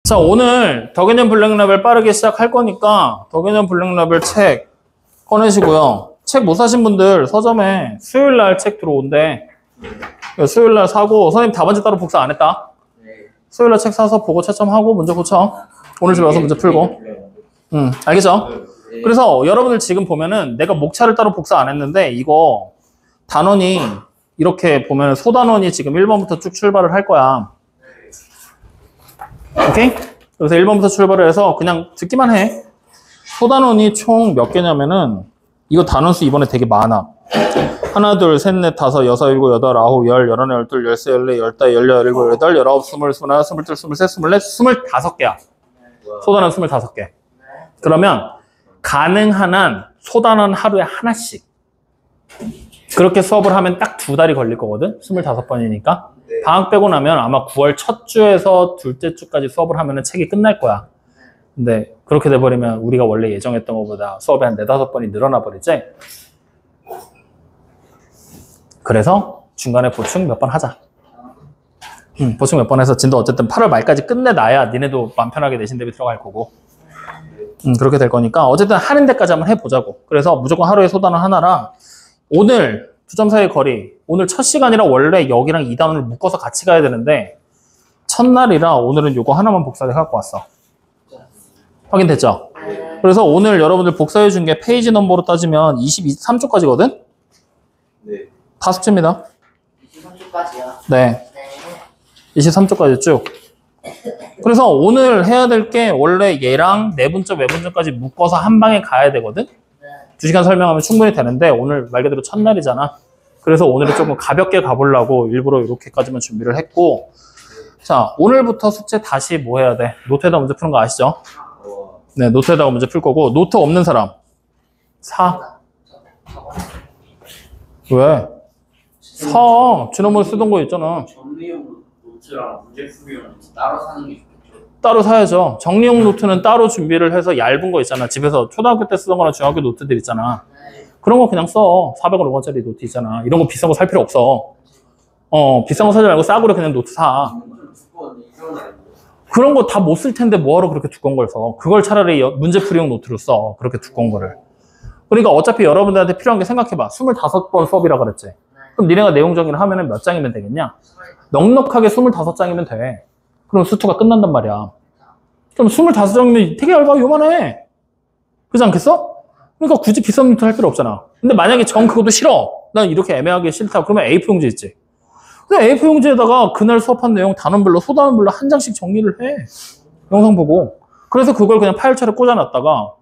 자, 오늘 더 개념 블랙 라벨 빠르게 시작할 거니까 더 개념 블랙 라벨 책 꺼내시고요. 책 못 사신 분들 서점에 수요일 날 책 들어온대. 수요일 날 사고, 선생님 답안지 따로 복사 안 했다. 수요일 날 책 사서 보고 채점하고 문제 고쳐. 오늘 집에 와서 문제 풀고. 알겠죠? 그래서 여러분들 지금 보면은 내가 목차를 따로 복사 안 했는데 이거 단원이 이렇게 보면 소단원이 지금 1번부터 쭉 출발을 할 거야. 오케이? 그래서 1번부터 출발을 해서 그냥 듣기만 해. 소단원이 총 몇 개냐면은 이거 단원수 이번에 되게 많아. 하나, 둘, 셋, 넷, 다섯, 여섯, 일곱, 여덟, 아홉, 열, 열하나, 열둘, 열세, 열네, 열다, 열여, 열일곱, 열여덟, 열아홉, 스물, 스물하나, 스물둘, 스물셋, 스물넷, 25개야. 소단원 25개. 그러면 가능한 한 소단원 하루에 하나씩. 그렇게 수업을 하면 딱 2달이 걸릴 거거든? 25번이니까. 방학 빼고 나면 아마 9월 첫 주에서 둘째 주까지 수업을 하면 책이 끝날 거야. 근데 그렇게 돼버리면 우리가 원래 예정했던 것보다 수업이 한 4-5번이 늘어나 버리지? 그래서 중간에 보충 몇 번 하자. 보충 몇 번 해서 진도 어쨌든 8월 말까지 끝내놔야 니네도 마음 편하게 내신 대비 들어갈 거고. 그렇게 될 거니까 어쨌든 하는 데까지 한번 해보자고. 그래서 무조건 하루에 소단원 하나랑 오늘 2점 사이의 거리, 오늘 첫 시간이라 원래 여기랑 이 단원을 묶어서 같이 가야 되는데 첫날이라 오늘은 요거 하나만 복사해 갖고 왔어. 확인됐죠? 그래서 오늘 여러분들 복사해 준 게 페이지 넘버로 따지면 23초까지거든? 네. 다 숙제입니다. 23초까지요? 네. 23초까지 쭉. 그래서 오늘 해야 될 게 원래 얘랑 내분점, 외분점까지 묶어서 한 방에 가야 되거든? 2시간 설명하면 충분히 되는데 오늘 말 그대로 첫날이잖아. 그래서 오늘은 조금 가볍게 가보려고 일부러 이렇게까지만 준비를 했고, 자, 오늘부터 숙제 다시 뭐 해야 돼? 노트에다 문제 푸는 거 아시죠? 네, 노트에다가 문제 풀 거고, 노트 없는 사람 4. 왜? 4. 지난번에 쓰던 거 있잖아. 정리용 노트랑 문제 풀이용 노트 따로 사는 게 좋겠죠? 따로 사야죠. 정리용 노트는 따로 준비를 해서 얇은 거 있잖아. 집에서 초등학교 때 쓰던 거나 중학교 노트들 있잖아. 그런 거 그냥 써. 400원, 5원짜리 노트 있잖아. 이런 거 비싼 거 살 필요 없어. 비싼 거 사지 말고 싸구려 그냥 노트 사. 그런 거 다 못 쓸 텐데 뭐하러 그렇게 두꺼운 걸 써. 그걸 차라리 문제풀이용 노트로 써. 그렇게 두꺼운 거를. 그러니까 어차피 여러분들한테 필요한 게 생각해봐. 25번 수업이라 그랬지. 그럼 니네가 내용 정리를 하면은 몇 장이면 되겠냐? 넉넉하게 25장이면 돼. 그럼 수투가 끝난단 말이야. 그럼 25장이면 되게 얇아, 요만해. 그렇지 않겠어? 그러니까 굳이 비싼 노트 할 필요 없잖아. 근데 만약에 정 그것도 싫어. 난 이렇게 애매하게 싫다. 그러면 A4 용지 있지. 근데 A4 용지에다가 그날 수업한 내용 단원별로, 소단원별로 한 장씩 정리를 해. 영상 보고. 그래서 그걸 그냥 파일처리에 꽂아놨다가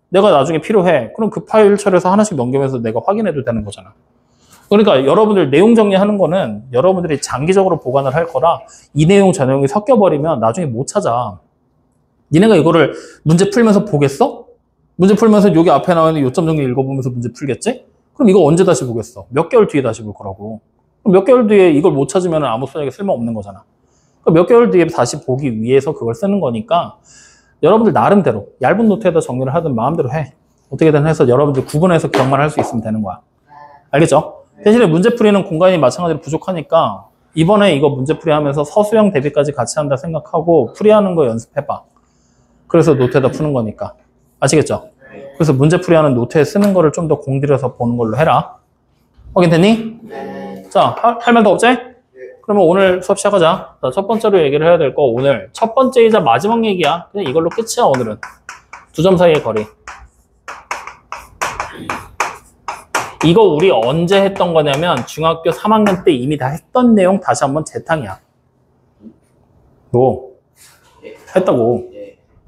내가 나중에 필요해. 그럼 그 파일처리에서 하나씩 넘기면서 내가 확인해도 되는 거잖아. 그러니까 여러분들 내용 정리하는 거는 여러분들이 장기적으로 보관을 할 거라 이 내용 저 내용이 섞여버리면 나중에 못 찾아. 니네가 이거를 문제 풀면서 보겠어? 문제 풀면서 여기 앞에 나와 있는 요점 정리 읽어보면서 문제 풀겠지? 그럼 이거 언제 다시 보겠어? 몇 개월 뒤에 다시 볼 거라고. 그럼 몇 개월 뒤에 이걸 못 찾으면 아무 소용이 쓸모없는 거잖아. 몇 개월 뒤에 다시 보기 위해서 그걸 쓰는 거니까 여러분들 나름대로 얇은 노트에다 정리를 하든 마음대로 해. 어떻게든 해서 여러분들 구분해서 기억만 할 수 있으면 되는 거야. 알겠죠? 대신에 문제풀이는 공간이 마찬가지로 부족하니까 이번에 이거 문제풀이 하면서 서수형 대비까지 같이 한다 생각하고 풀이하는 거 연습해봐. 그래서 노트에다 푸는 거니까. 아시겠죠? 그래서 문제풀이 하는 노트에 쓰는 거를 좀 더 공들여서 보는 걸로 해라. 확인됐니? 네. 자, 할 말 더 없지? 그러면 오늘 수업 시작하자. 자, 첫 번째로 얘기를 해야 될 거 오늘 첫 번째이자 마지막 얘기야. 그냥 이걸로 끝이야 오늘은. 2점 사이의 거리. 이거 우리 언제 했던 거냐면 중학교 3학년 때 이미 다 했던 내용 다시 한번 재탕이야. 뭐? 했다고.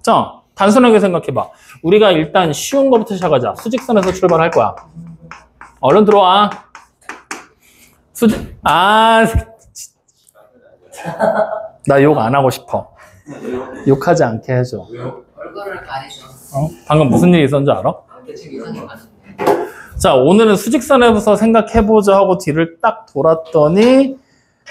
자, 단순하게 생각해봐. 우리가 일단 쉬운 거부터 시작하자. 수직선에서 출발할 거야. 얼른 들어와. 나 욕 안 하고 싶어. 욕하지 않게 해줘. 얼굴을 가리죠. 방금 무슨 일이 있었는 줄 알아? 대충 이상이 많은데. 자, 오늘은 수직선에서 생각해보자 하고 뒤를 딱 돌았더니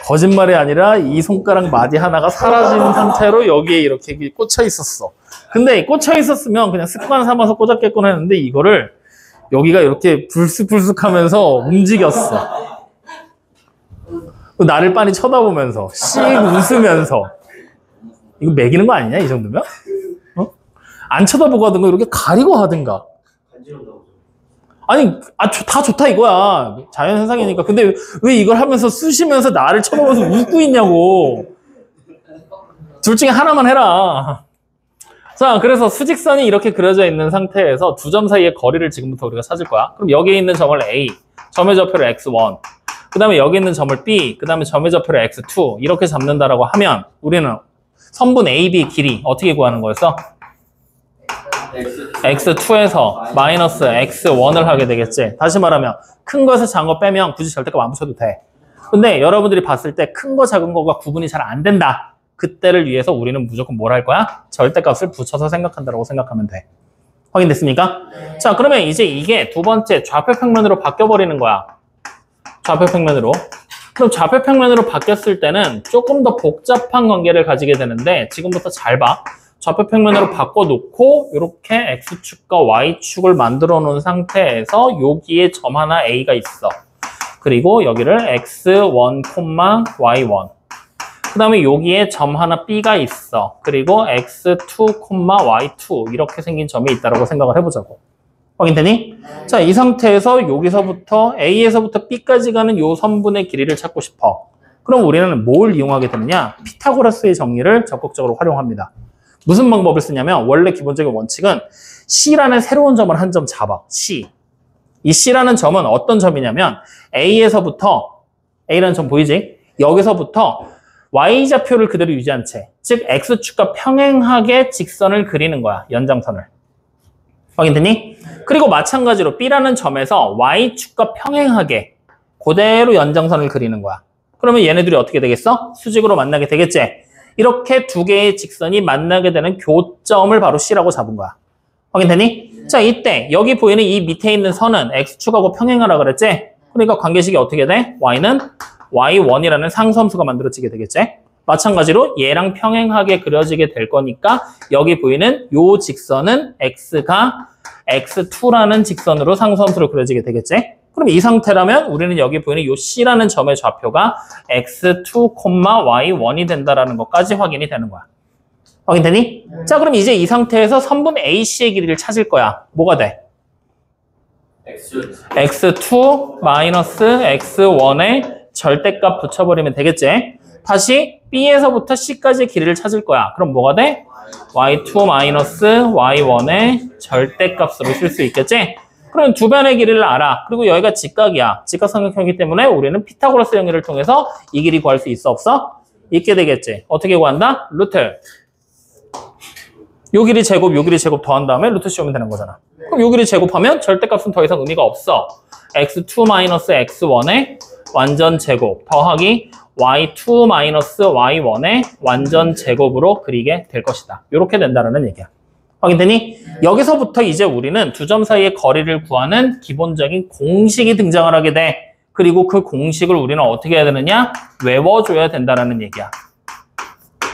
거짓말이 아니라 이 손가락 마디 하나가 사라진 상태로 여기에 이렇게 꽂혀 있었어. 근데 꽂혀 있었으면 그냥 습관 삼아서 꽂았겠구나 했는데 이거를 여기가 이렇게 불쑥불쑥 하면서 움직였어. 나를 빤히 쳐다보면서 씩 웃으면서 이거 매기는 거 아니냐, 이 정도면? 어? 안 쳐다보고 하든가, 이렇게 가리고 하든가. 아니, 다 좋다 이거야. 자연현상이니까. 근데 왜 이걸 하면서 쑤시면서 나를 쳐다보면서 웃고 있냐고. 둘 중에 하나만 해라. 자, 그래서 수직선이 이렇게 그려져 있는 상태에서 두 점 사이의 거리를 지금부터 우리가 찾을 거야. 그럼 여기에 있는 점을 A, 점의 좌표를 X1, 그 다음에 여기 있는 점을 B, 그 다음에 점의 좌표를 X2 이렇게 잡는다라고 하면 우리는 선분 AB 길이 어떻게 구하는 거였어? X2에서 마이너스 X1을 하게 되겠지. 다시 말하면 큰 거에서 작은 거 빼면 굳이 절대값 안 붙여도 돼. 근데 여러분들이 봤을 때 큰 거 작은 거가 구분이 잘 안 된다. 그때를 위해서 우리는 무조건 뭘 할 거야? 절대값을 붙여서 생각한다고 생각하면 돼. 확인됐습니까? 자, 그러면 이제 이게 두 번째 좌표평면으로 바뀌어버리는 거야. 좌표평면으로. 그럼 좌표평면으로 바뀌었을 때는 조금 더 복잡한 관계를 가지게 되는데 지금부터 잘 봐. 좌표평면으로 바꿔놓고 이렇게 X축과 Y축을 만들어 놓은 상태에서 여기에 점 하나 A가 있어. 그리고 여기를 X1, Y1. 그 다음에 여기에 점 하나 B가 있어. 그리고 X2, Y2 이렇게 생긴 점이 있다고 생각을 해보자고. 확인되니? 자, 이 상태에서 여기서부터 A에서부터 B까지 가는 요 선분의 길이를 찾고 싶어. 그럼 우리는 뭘 이용하게 되느냐? 피타고라스의 정리를 적극적으로 활용합니다. 무슨 방법을 쓰냐면 원래 기본적인 원칙은 C라는 새로운 점을 한 점 잡아. C. 이 C라는 점은 어떤 점이냐면 A에서부터 A라는 점 보이지? 여기서부터 Y좌표를 그대로 유지한 채, 즉 X축과 평행하게 직선을 그리는 거야. 연장선을. 확인되니? 그리고 마찬가지로 B라는 점에서 Y축과 평행하게 그대로 연장선을 그리는 거야. 그러면 얘네들이 어떻게 되겠어? 수직으로 만나게 되겠지? 이렇게 두 개의 직선이 만나게 되는 교점을 바로 C라고 잡은 거야. 확인되니? 자, 이때 여기 보이는 이 밑에 있는 선은 X축하고 평행하라 그랬지? 그러니까 관계식이 어떻게 돼? Y는 Y1이라는 상수함수가 만들어지게 되겠지? 마찬가지로 얘랑 평행하게 그려지게 될 거니까 여기 보이는 요 직선은 X가 X2라는 직선으로 상수함수로 그려지게 되겠지? 그럼 이 상태라면 우리는 여기 보이는 요 C라는 점의 좌표가 X2, Y1이 된다라는 것까지 확인이 되는 거야. 확인되니? 자, 그럼 이제 이 상태에서 선분 AC의 길이를 찾을 거야. 뭐가 돼? X2 마이너스 X1에 절대값 붙여버리면 되겠지? 다시 B에서부터 C까지의 길이를 찾을 거야. 그럼 뭐가 돼? Y2 마이너스 Y1의 절대값으로 쓸 수 있겠지? 그럼 두 변의 길이를 알아. 그리고 여기가 직각이야. 직각삼각형이기 때문에 우리는 피타고라스 정리를 통해서 이 길이 구할 수 있어 없어? 있게 되겠지. 어떻게 구한다? 루트. 요 길이 제곱, 요 길이 제곱 더한 다음에 루트 씌우면 되는 거잖아. 그럼 요 길이 제곱하면 절대값은 더 이상 의미가 없어. X2 마이너스 X1의 완전 제곱 더하기 Y2 마이너스 Y1의 완전 제곱으로 그리게 될 것이다. 이렇게 된다는 얘기야. 확인되니? 여기서부터 이제 우리는 두 점 사이의 거리를 구하는 기본적인 공식이 등장을 하게 돼. 그리고 그 공식을 우리는 어떻게 해야 되느냐? 외워줘야 된다는 얘기야.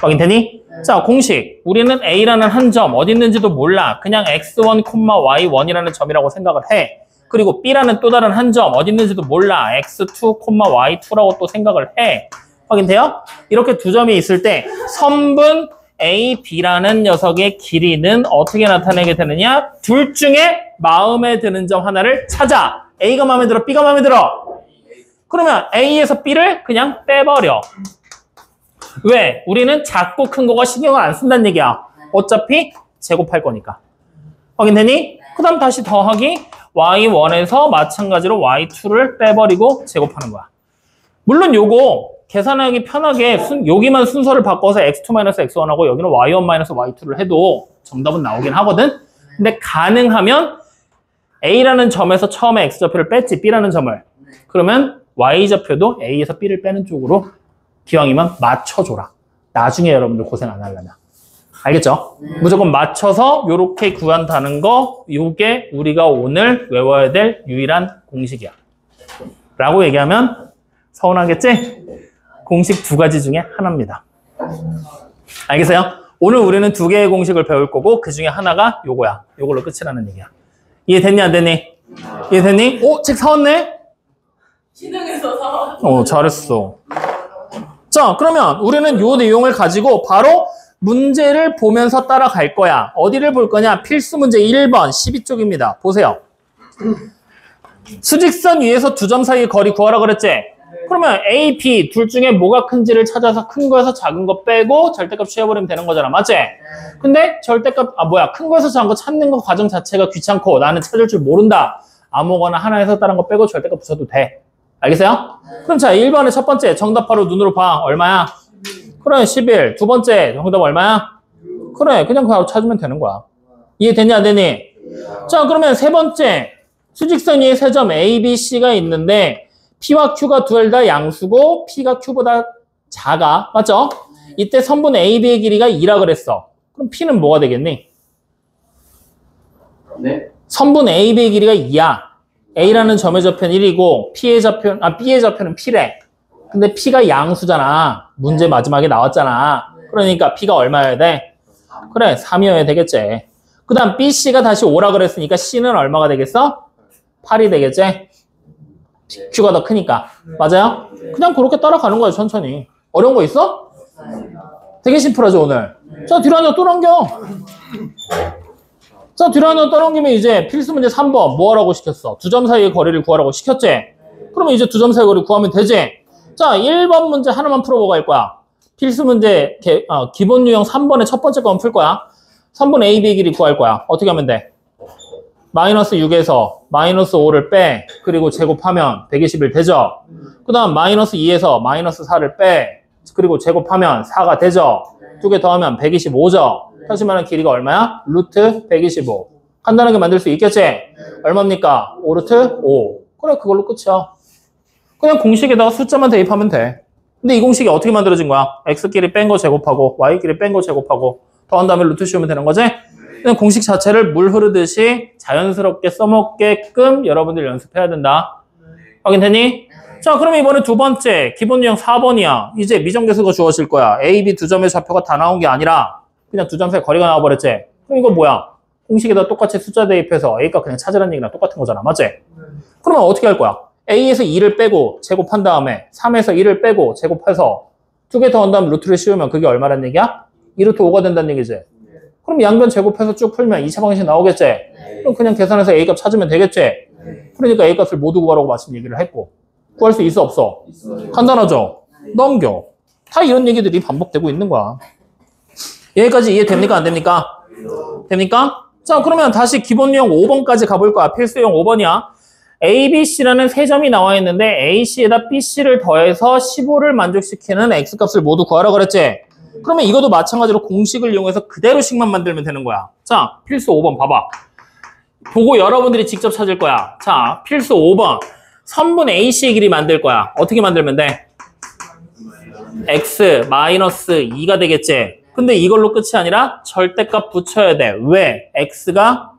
확인되니? 자, 공식. 우리는 A라는 한 점 어디 있는지도 몰라. 그냥 X1, Y1이라는 점이라고 생각을 해. 그리고 B라는 또 다른 한 점 어디 있는지도 몰라. X2, Y2라고 또 생각을 해. 확인돼요? 이렇게 두 점이 있을 때 선분 A, B라는 녀석의 길이는 어떻게 나타내게 되느냐? 둘 중에 마음에 드는 점 하나를 찾아. A가 마음에 들어, B가 마음에 들어. 그러면 A에서 B를 그냥 빼버려. 왜? 우리는 작고 큰 거가 신경을 안 쓴다는 얘기야. 어차피 제곱할 거니까. 확인되니? 그 다음 다시 더하기 Y1에서 마찬가지로 Y2를 빼버리고 제곱하는 거야. 물론 요거 계산하기 편하게 여기만 순서를 바꿔서 X2-X1하고 여기는 Y1-Y2를 해도 정답은 나오긴 하거든. 근데 가능하면 A라는 점에서 처음에 X좌표를 뺐지, B라는 점을. 그러면 Y좌표도 A에서 B를 빼는 쪽으로 기왕이면 맞춰줘라. 나중에 여러분들 고생 안 하려면. 알겠죠? 무조건 맞춰서 이렇게 구한다는 거, 이게 우리가 오늘 외워야 될 유일한 공식이야. 라고 얘기하면 서운하겠지? 공식 두 가지 중에 하나입니다. 알겠어요? 오늘 우리는 두 개의 공식을 배울 거고 그 중에 하나가 요거야. 요걸로 끝이라는 얘기야. 이해됐니 안 됐니? 이해됐니? 책 사왔네? 신흥에서 사왔어. 잘했어. 자, 그러면 우리는 요 내용을 가지고 바로 문제를 보면서 따라갈 거야. 어디를 볼 거냐? 필수 문제 1번 12쪽입니다. 보세요. 수직선 위에서 두 점 사이의 거리 구하라 그랬지? 그러면 A, B 둘 중에 뭐가 큰지를 찾아서 큰 거에서 작은 거 빼고 절대값 취해버리면 되는 거잖아. 맞지? 근데 절대값, 큰 거에서 작은 거 찾는 거 과정 자체가 귀찮고 나는 찾을 줄 모른다. 아무거나 하나에서 다른 거 빼고 절대값 붙여도 돼. 알겠어요? 그럼 자, 1번의 첫 번째 정답 바로 눈으로 봐. 얼마야? 그래, 11. 두 번째 정답 얼마야? 그래, 그냥 바로 찾으면 되는 거야. 이해되냐, 안 되니? 자, 그러면 세 번째. 수직선 위에 세 점 A, B, C가 있는데 P와 Q가 둘 다 양수고 P가 Q보다 작아. 맞죠? 이때 선분 A, B의 길이가 2라 그랬어. 그럼 P는 뭐가 되겠니? 네? 선분 A, B의 길이가 2야. A라는 점의 좌표는 1이고 B의 좌표는 P래. 근데 P가 양수잖아. 문제 마지막에 나왔잖아. 그러니까 P가 얼마여야 돼? 그래, 3이어야 되겠지. 그 다음 BC가 다시 5라 그랬으니까 C는 얼마가 되겠어? 8이 되겠지? Q가 더 크니까. 맞아요? 그냥 그렇게 따라가는 거야, 천천히. 어려운 거 있어? 되게 심플하죠, 오늘. 자, 뒤로 하나 또 넘겨. 자, 뒤로 하나 또 넘기면 이제 필수 문제 3번 뭐 하라고 시켰어? 두 점 사이의 거리를 구하라고 시켰지? 그러면 이제 두 점 사이의 거리 구하면 되지? 자, 1번 문제 하나만 풀어보고 갈 거야. 필수 문제 기본 유형 3번의 첫 번째 거만 풀 거야. 3번 A, B 길이 구할 거야. 어떻게 하면 돼? 마이너스 6에서 마이너스 5를 빼. 그리고 제곱하면 121 되죠? 그 다음 마이너스 2에서 마이너스 4를 빼. 그리고 제곱하면 4가 되죠? 두 개 더하면 125죠? 다시 말하면 길이가 얼마야? 루트 125. 간단하게 만들 수 있겠지? 얼마입니까? 5루트 5. 그래, 그걸로 끝이야. 그냥 공식에다가 숫자만 대입하면 돼. 근데 이 공식이 어떻게 만들어진 거야? x끼리 뺀 거 제곱하고 y끼리 뺀 거 제곱하고 더한 다음에 루트 씌우면 되는 거지? 그냥 공식 자체를 물 흐르듯이 자연스럽게 써먹게끔 여러분들 연습해야 된다. 확인되니? 자, 그럼 이번에 두 번째 기본 유형 4번이야. 이제 미정계수가 주어질 거야. A, B 두 점의 좌표가 다 나온 게 아니라 그냥 두 점 사이 거리가 나와버렸지? 그럼 이거 뭐야? 공식에다 똑같이 숫자 대입해서 A값 그냥 찾으라는 얘기랑 똑같은 거잖아. 맞지? 그러면 어떻게 할 거야? A에서 2를 빼고 제곱한 다음에 3에서 1을 빼고 제곱해서 두 개 더한 다음에 루트를 씌우면 그게 얼마란 얘기야? 2루트 5가 된다는 얘기지? 그럼 양변 제곱해서 쭉 풀면 2차 방식 나오겠지? 그럼 그냥 계산해서 A값 찾으면 되겠지? 그러니까 A값을 모두 구하라고 마침 얘기를 했고 구할 수 있어 없어? 간단하죠? 넘겨. 다 이런 얘기들이 반복되고 있는 거야. 여기까지 이해됩니까? 안 됩니까? 됩니까? 자, 그러면 다시 기본 유형 5번까지 가볼 거야. 필수 유형 5번이야. A, B, C라는 세 점이 나와 있는데 AC에다 BC를 더해서 15를 만족시키는 X값을 모두 구하라 그랬지? 그러면 이것도 마찬가지로 공식을 이용해서 그대로식만 만들면 되는 거야. 자, 필수 5번 봐봐. 보고 여러분들이 직접 찾을 거야. 자, 필수 5번. 선분 AC의 길이 만들 거야. 어떻게 만들면 돼? X 마이너스 2가 되겠지? 근데 이걸로 끝이 아니라 절대값 붙여야 돼. 왜? X가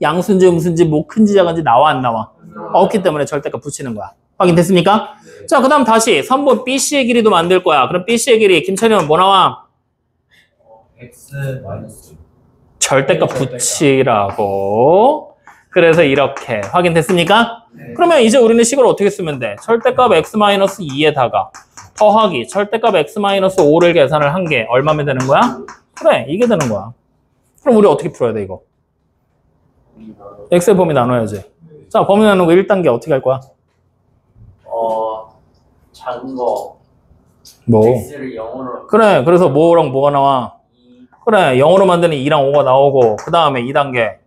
양수인지 음수인지 뭐 큰지 작은지 나와 안 나와? 없기 때문에 절대값 붙이는 거야. 확인됐습니까? 자, 그 다음 다시 선분 BC의 길이도 만들 거야. 그럼 BC의 길이 김찬이는 뭐 나와? X 마이너스 절대값 붙이라고. 그래서 이렇게 확인됐습니까? 네. 그러면 이제 우리는 식을 어떻게 쓰면 돼? 절대값 x-2에다가 더하기 절대값 x-5를 계산을 한 게 얼마면 되는 거야? 그래, 이게 되는 거야. 그럼 우리 어떻게 풀어야 돼, 이거? x의 범위 나눠야지. 자, 범위 나누는 거 1단계 어떻게 할 거야? 작은 거 뭐? X를 0으로 그래, 그래서 뭐랑 뭐가 나와? 그래, 0으로 만드는 2랑 5가 나오고 그 다음에 2단계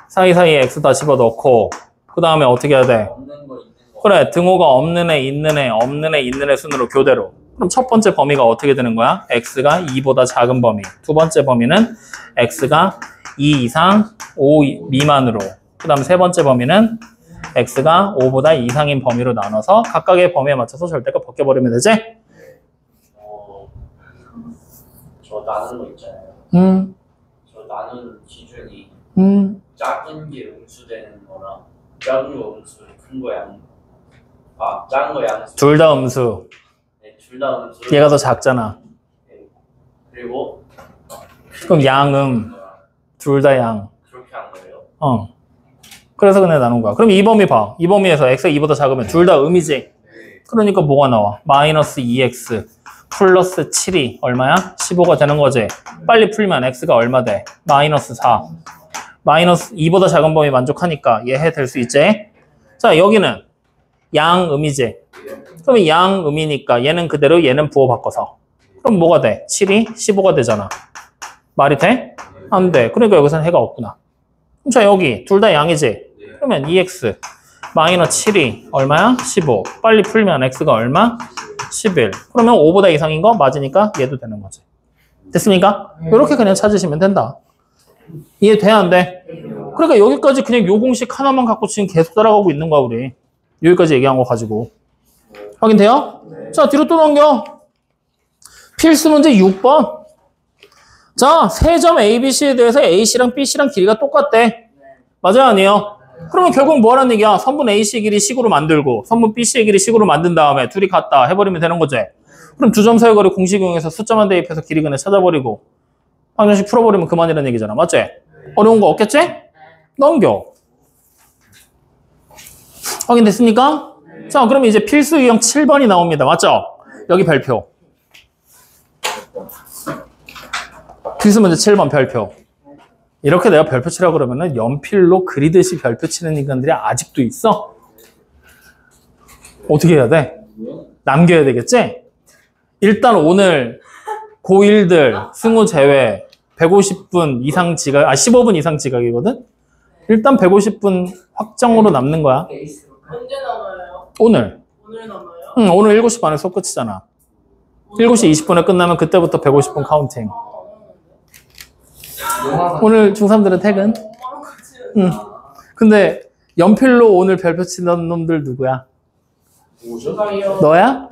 사이사이에 x 다 집어넣고 그 다음에 어떻게 해야 돼? 없는 거 있는 거 그래, 등호가 없는 애, 있는 애, 없는 애, 있는 애 순으로 교대로. 그럼 첫 번째 범위가 어떻게 되는 거야? x가 2보다 작은 범위. 두 번째 범위는 x가 2 이상 5 미만으로. 그 다음 세 번째 범위는 x가 5보다 이상인 범위로 나눠서 각각의 범위에 맞춰서 절대값 벗겨버리면 되지? 저 나누는 거 있잖아요. 저 나누는 기준이 작은 게 음수되는 거랑 작은 거 음수, 큰 거 양. 작은 거 양수. 둘 다 음수. 네, 둘 다 음수. 얘가 더 작잖아. 네. 그리고 그럼 양음. 둘 다 양. 그렇게 한 거예요. 그래서 그냥 나눈 거야. 그럼 이 범위 봐. 이 범위에서 x가 2보다 작으면 둘 다 음이지. 그러니까 뭐가 나와? 마이너스 2x. 플러스 7이 얼마야? 15가 되는 거지. 빨리 풀면 x가 얼마 돼? 마이너스 4. 마이너스 2보다 작은 범위 만족하니까 얘 해 될 수 있지? 자, 여기는 양음이지. 그러면 양음이니까 얘는 그대로 얘는 부호 바꿔서. 그럼 뭐가 돼? 7이 15가 되잖아. 말이 돼? 안 돼. 그러니까 여기서는 해가 없구나. 그럼 자, 여기 둘 다 양이지? 그러면 2x 마이너스 7이 얼마야? 15. 빨리 풀면 x가 얼마? 11. 그러면 5보다 이상인 거 맞으니까 얘도 되는 거지. 됐습니까? 이렇게 그냥 찾으시면 된다. 이해돼? 안 돼? 그러니까 여기까지 그냥 요 공식 하나만 갖고 지금 계속 따라가고 있는 거야, 우리. 여기까지 얘기한 거 가지고. 확인돼요? 자, 뒤로 또 넘겨. 필수 문제 6번. 자, 세 점 ABC에 대해서 AC랑 BC랑 길이가 똑같대. 맞아요? 아니에요? 그러면 결국 뭐라는 얘기야? 선분 AC 길이 식으로 만들고 선분 BC의 길이 식으로 만든 다음에 둘이 같다 해버리면 되는 거지. 그럼 두 점 사이 거리 공식 이용해서 숫자만 대입해서 길이 그냥 찾아버리고 방정식 풀어버리면 그만이라는 얘기잖아. 맞지? 어려운 거 없겠지? 넘겨. 확인됐습니까? 자, 그러면 이제 필수 유형 7번이 나옵니다. 맞죠? 여기 별표. 필수 문제 7번 별표. 이렇게 내가 별표 치라고 그러면은 연필로 그리듯이 별표 치는 인간들이 아직도 있어? 어떻게 해야 돼? 남겨야 되겠지? 일단 오늘 고1들 승우 제외 150분 이상 지각, 15분 이상 지각이거든? 일단 150분 확정으로 남는 거야. 언제 나와요? 오늘. 오늘 나와요? 응, 오늘 7시 반에 수업 끝이잖아. 7시 20분에 끝나면 그때부터 150분 카운팅. 오늘 중3들은 퇴근. 응. 근데 연필로 오늘 별표 치던 놈들 누구야? 너야?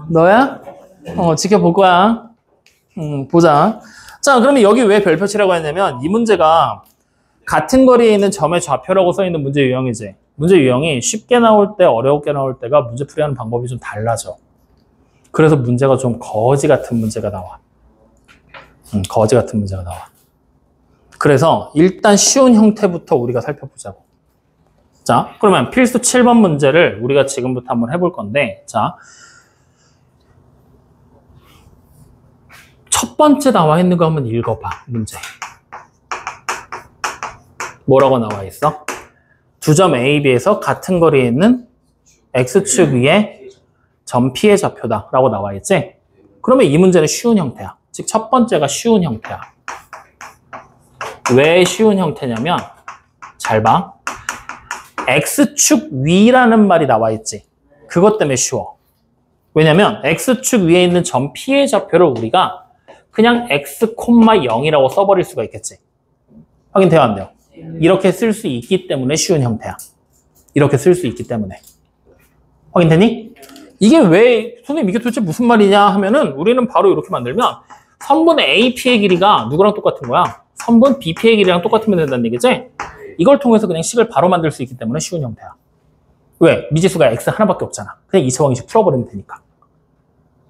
너야? 지켜볼 거야. 보자. 자, 그러면 여기 왜 별표 치라고 했냐면 이 문제가 같은 거리에 있는 점의 좌표라고 써있는 문제 유형이지. 문제 유형이 쉽게 나올 때, 어렵게 나올 때가 문제 풀이하는 방법이 좀 달라져. 그래서 문제가 좀 거지 같은 문제가 나와. 거지 같은 문제가 나와. 그래서 일단 쉬운 형태부터 우리가 살펴보자고. 자, 그러면 필수 7번 문제를 우리가 지금부터 한번 해볼 건데, 자, 첫 번째 나와 있는 거 한번 읽어봐, 문제. 뭐라고 나와 있어? 두 점 A, B에서 같은 거리에 있는 X축 위에 점 P의 좌표다 라고 나와 있지? 그러면 이 문제는 쉬운 형태야. 즉, 첫 번째가 쉬운 형태야. 왜 쉬운 형태냐면 잘 봐. X축 위라는 말이 나와 있지. 그것 때문에 쉬워. 왜냐면 X축 위에 있는 점 P의 좌표를 우리가 그냥 X, 0이라고 써버릴 수가 있겠지. 확인돼요? 안 돼요? 이렇게 쓸 수 있기 때문에 쉬운 형태야. 이렇게 쓸 수 있기 때문에. 확인되니? 이게 왜, 선생님 이게 도대체 무슨 말이냐 하면은 우리는 바로 이렇게 만들면 선분 AP의 길이가 누구랑 똑같은 거야? 선분 BP의 길이랑 똑같으면 된다는 얘기지? 이걸 통해서 그냥 식을 바로 만들 수 있기 때문에 쉬운 형태야. 왜? 미지수가 X 하나밖에 없잖아. 그냥 2차 방정식 풀어버리면 되니까.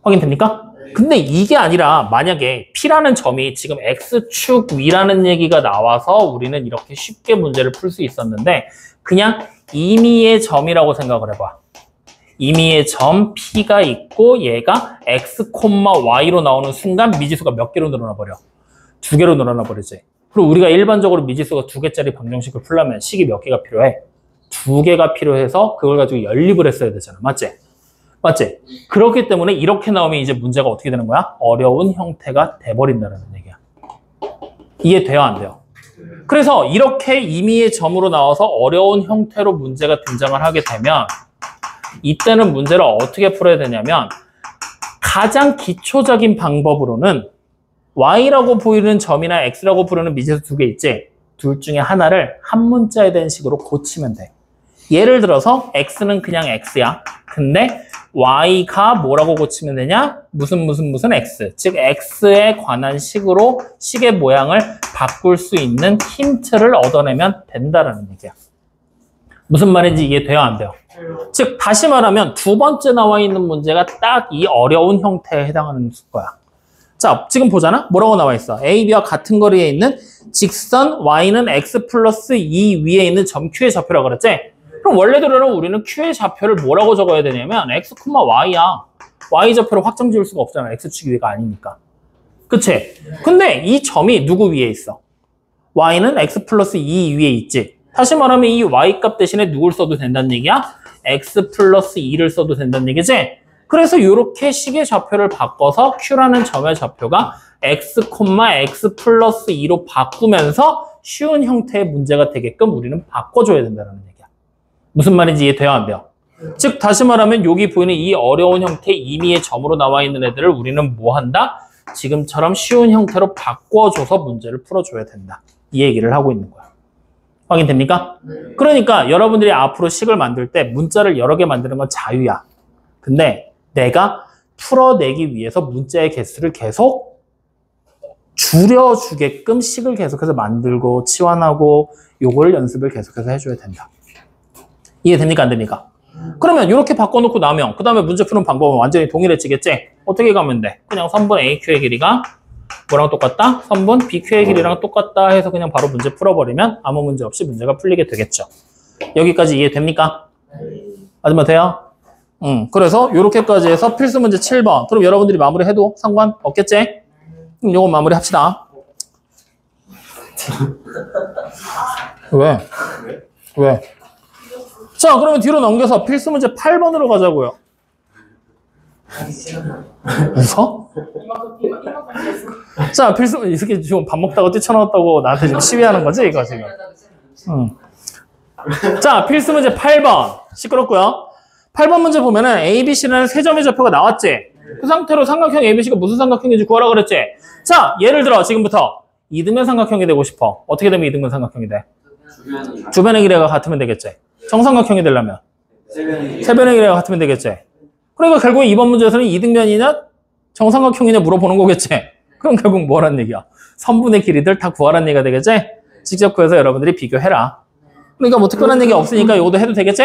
확인됩니까? 근데 이게 아니라 만약에 P라는 점이 지금 X축 위라는 얘기가 나와서 우리는 이렇게 쉽게 문제를 풀 수 있었는데 그냥 임의의 점이라고 생각을 해봐. 임의의 점 P가 있고 얘가 X, Y로 나오는 순간 미지수가 몇 개로 늘어나 버려? 2개로 늘어나 버리지. 그리고 우리가 일반적으로 미지수가 2개짜리 방정식을 풀려면 식이 몇 개가 필요해? 2개가 필요해서 그걸 가지고 연립을 했어야 되잖아. 맞지? 맞지? 그렇기 때문에 이렇게 나오면 이제 문제가 어떻게 되는 거야? 어려운 형태가 돼버린다는 얘기야. 이해돼요? 안 돼요? 그래서 이렇게 임의의 점으로 나와서 어려운 형태로 문제가 등장을 하게 되면 이때는 문제를 어떻게 풀어야 되냐면 가장 기초적인 방법으로는 Y라고 보이는 점이나 X라고 부르는 미지수 2개 있지? 둘 중에 하나를 한 문자에 대한 식으로 고치면 돼. 예를 들어서 X는 그냥 X야. 근데 Y가 뭐라고 고치면 되냐? 무슨 X. 즉 X에 관한 식으로 식의 모양을 바꿀 수 있는 힌트를 얻어내면 된다라는 얘기야. 무슨 말인지 이해돼요? 안 돼요? 즉 다시 말하면 두 번째 나와 있는 문제가 딱 이 어려운 형태에 해당하는 거야. 자, 지금 보잖아? 뭐라고 나와 있어? A, B와 같은 거리에 있는 직선 Y는 X 플러스 2 위에 있는 점 Q의 좌표라고 그랬지? 그럼 원래대로는 우리는 Q의 좌표를 뭐라고 적어야 되냐면 X, Y야. y좌표로 확정 지을 수가 없잖아. x축 위가 아니니까. 그치? 근데 이 점이 누구 위에 있어? y는 x 플러스 2 위에 있지. 다시 말하면 이 y값 대신에 누굴 써도 된다는 얘기야? x 플러스 2를 써도 된다는 얘기지? 그래서 이렇게 식의 좌표를 바꿔서 q라는 점의 좌표가 x, x 플러스 2로 바꾸면서 쉬운 형태의 문제가 되게끔 우리는 바꿔줘야 된다는 얘기야. 무슨 말인지 이해돼요? 안 돼요? 즉 다시 말하면 여기 보이는 이 어려운 형태 임의의 점으로 나와 있는 애들을 우리는 뭐 한다? 지금처럼 쉬운 형태로 바꿔줘서 문제를 풀어줘야 된다. 이 얘기를 하고 있는 거야. 확인됩니까? 그러니까 여러분들이 앞으로 식을 만들 때 문자를 여러 개 만드는 건 자유야. 근데 내가 풀어내기 위해서 문자의 개수를 계속 줄여주게끔 식을 계속해서 만들고 치환하고 요걸 연습을 계속해서 해줘야 된다. 이해됩니까? 안 됩니까? 그러면 이렇게 바꿔놓고 나면 그 다음에 문제 푸는 방법은 완전히 동일해지겠지? 어떻게 가면 돼? 그냥 선분 AQ의 길이가 뭐랑 똑같다? 선분 BQ의 길이랑 똑같다 해서 그냥 바로 문제 풀어버리면 아무 문제 없이 문제가 풀리게 되겠죠. 여기까지 이해됩니까? 맞으면 돼요? 그래서 이렇게까지 해서 필수 문제 7번. 그럼 여러분들이 마무리해도 상관없겠지? 그럼 요거 마무리 합시다. 왜? 왜? 자, 그러면 뒤로 넘겨서 필수 문제 8번으로 가자고요. 웃어? 자, 필수, 이 새끼 지금 밥 먹다가 뛰쳐나왔다고 나한테 지금 시위하는 거지, 이거 지금. 자, 필수 문제 8번. 시끄럽고요. 8번 문제 보면은 ABC라는 세 점의 좌표가 나왔지? 그 상태로 삼각형 ABC가 무슨 삼각형인지 구하라 그랬지? 자, 예를 들어 지금부터 이등변 삼각형이 되고 싶어. 어떻게 되면 이등변 삼각형이 돼? 주변의 길이가 같으면 되겠지? 정삼각형이 되려면? 세변의 길이가 같으면 되겠지? 그러니까 결국 이번 문제에서는 이등변이냐 정삼각형이냐 물어보는 거겠지? 그럼 결국 뭐라는 얘기야? 선분의 길이들 다 구하라는 얘기가 되겠지? 직접 구해서 여러분들이 비교해라. 그러니까 뭐 특별한 얘기 없으니까 이것도 해도 되겠지?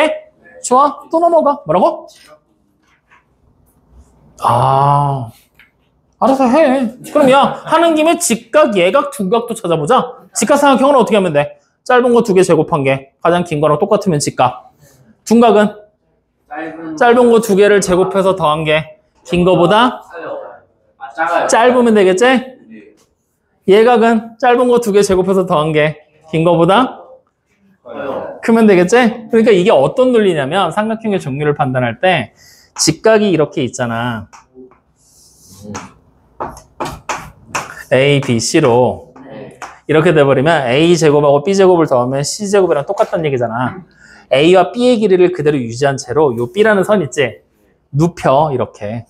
좋아? 또 넘어가. 뭐라고? 아, 알아서 해. 그럼 야, 하는 김에 직각, 예각, 둔각도 찾아보자. 직각삼각형은 어떻게 하면 돼? 짧은 거 2개 제곱한 게 가장 긴 거랑 똑같으면 직각. 둔각은? 짧은 거 2개를 제곱해서 더한 게 긴 거보다 짧으면 되겠지? 예각은 짧은 거 2개 제곱해서 더한 게 긴 거보다 크면 되겠지? 그러니까 이게 어떤 논리냐면 삼각형의 종류를 판단할 때 직각이 이렇게 있잖아. A, B, C로 이렇게 돼버리면 A제곱하고 B제곱을 더하면 C제곱이랑 똑같다는 얘기잖아. A와 B의 길이를 그대로 유지한 채로 요 B라는 선 있지? 눕혀 이렇게.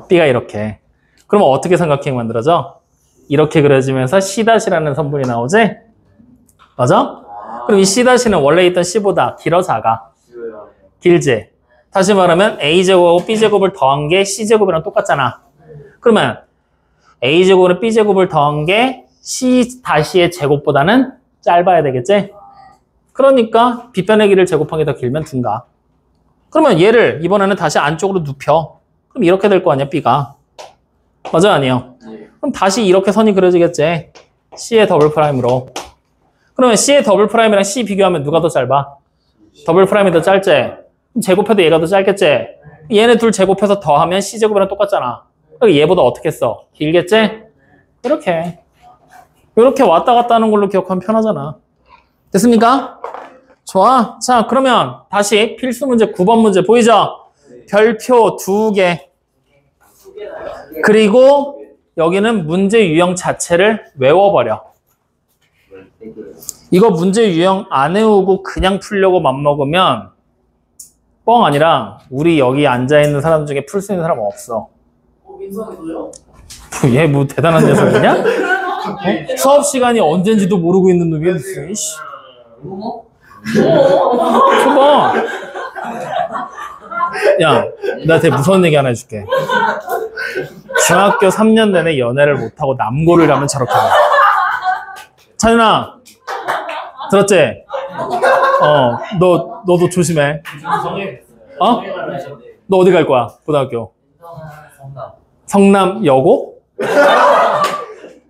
B가 이렇게. 그러면 어떻게 삼각형이 만들어져? 이렇게 그려지면서 C-라는 선분이 나오지? 맞아? 그럼 이 C-는 원래 있던 C보다 길어 작아? 길지? 다시 말하면 A제곱하고 B제곱을 더한 게 C제곱이랑 똑같잖아. 그러면 A제곱은 B제곱을 더한 게 C-의 제곱보다는 짧아야 되겠지? 그러니까 B변의 길이를 제곱한 게 더 길면 둔가. 그러면 얘를 이번에는 다시 안쪽으로 눕혀. 그럼 이렇게 될 거 아니야, B가. 맞아요, 아니에요? 그럼 다시 이렇게 선이 그려지겠지? C의 더블 프라임으로. 그러면 C의 더블 프라임이랑 C 비교하면 누가 더 짧아? 더블 프라임이 더 짧지? 그럼 제곱해도 얘가 더 짧겠지? 얘네 둘 제곱해서 더하면 C제곱이랑 똑같잖아. 그럼 얘보다 어떻게 써? 길겠지? 이렇게. 이렇게 왔다 갔다 하는 걸로 기억하면 편하잖아. 됐습니까? 좋아. 자, 그러면 다시 필수 문제 9번 문제 보이죠? 별표 2개. 그리고 여기는 문제 유형 자체를 외워버려. 이거 문제 유형 안 외우고 그냥 풀려고 맘먹으면 뻥 아니라 우리 여기 앉아있는 사람 중에 풀 수 있는 사람 없어. 민성이도요? 얘 뭐 대단한 녀석이냐? 어? 수업 시간이 언젠지도 모르고 있는 놈이 무슨 씨. 줘봐. 야, 나 되게 무서운 얘기 하나 해줄게. 중학교 3년 내내 연애를 못하고 남고를 가면 저렇게 돼. 찬윤아, 들었지? 너도 조심해. 어? 너 어디 갈 거야? 고등학교? 성남 여고?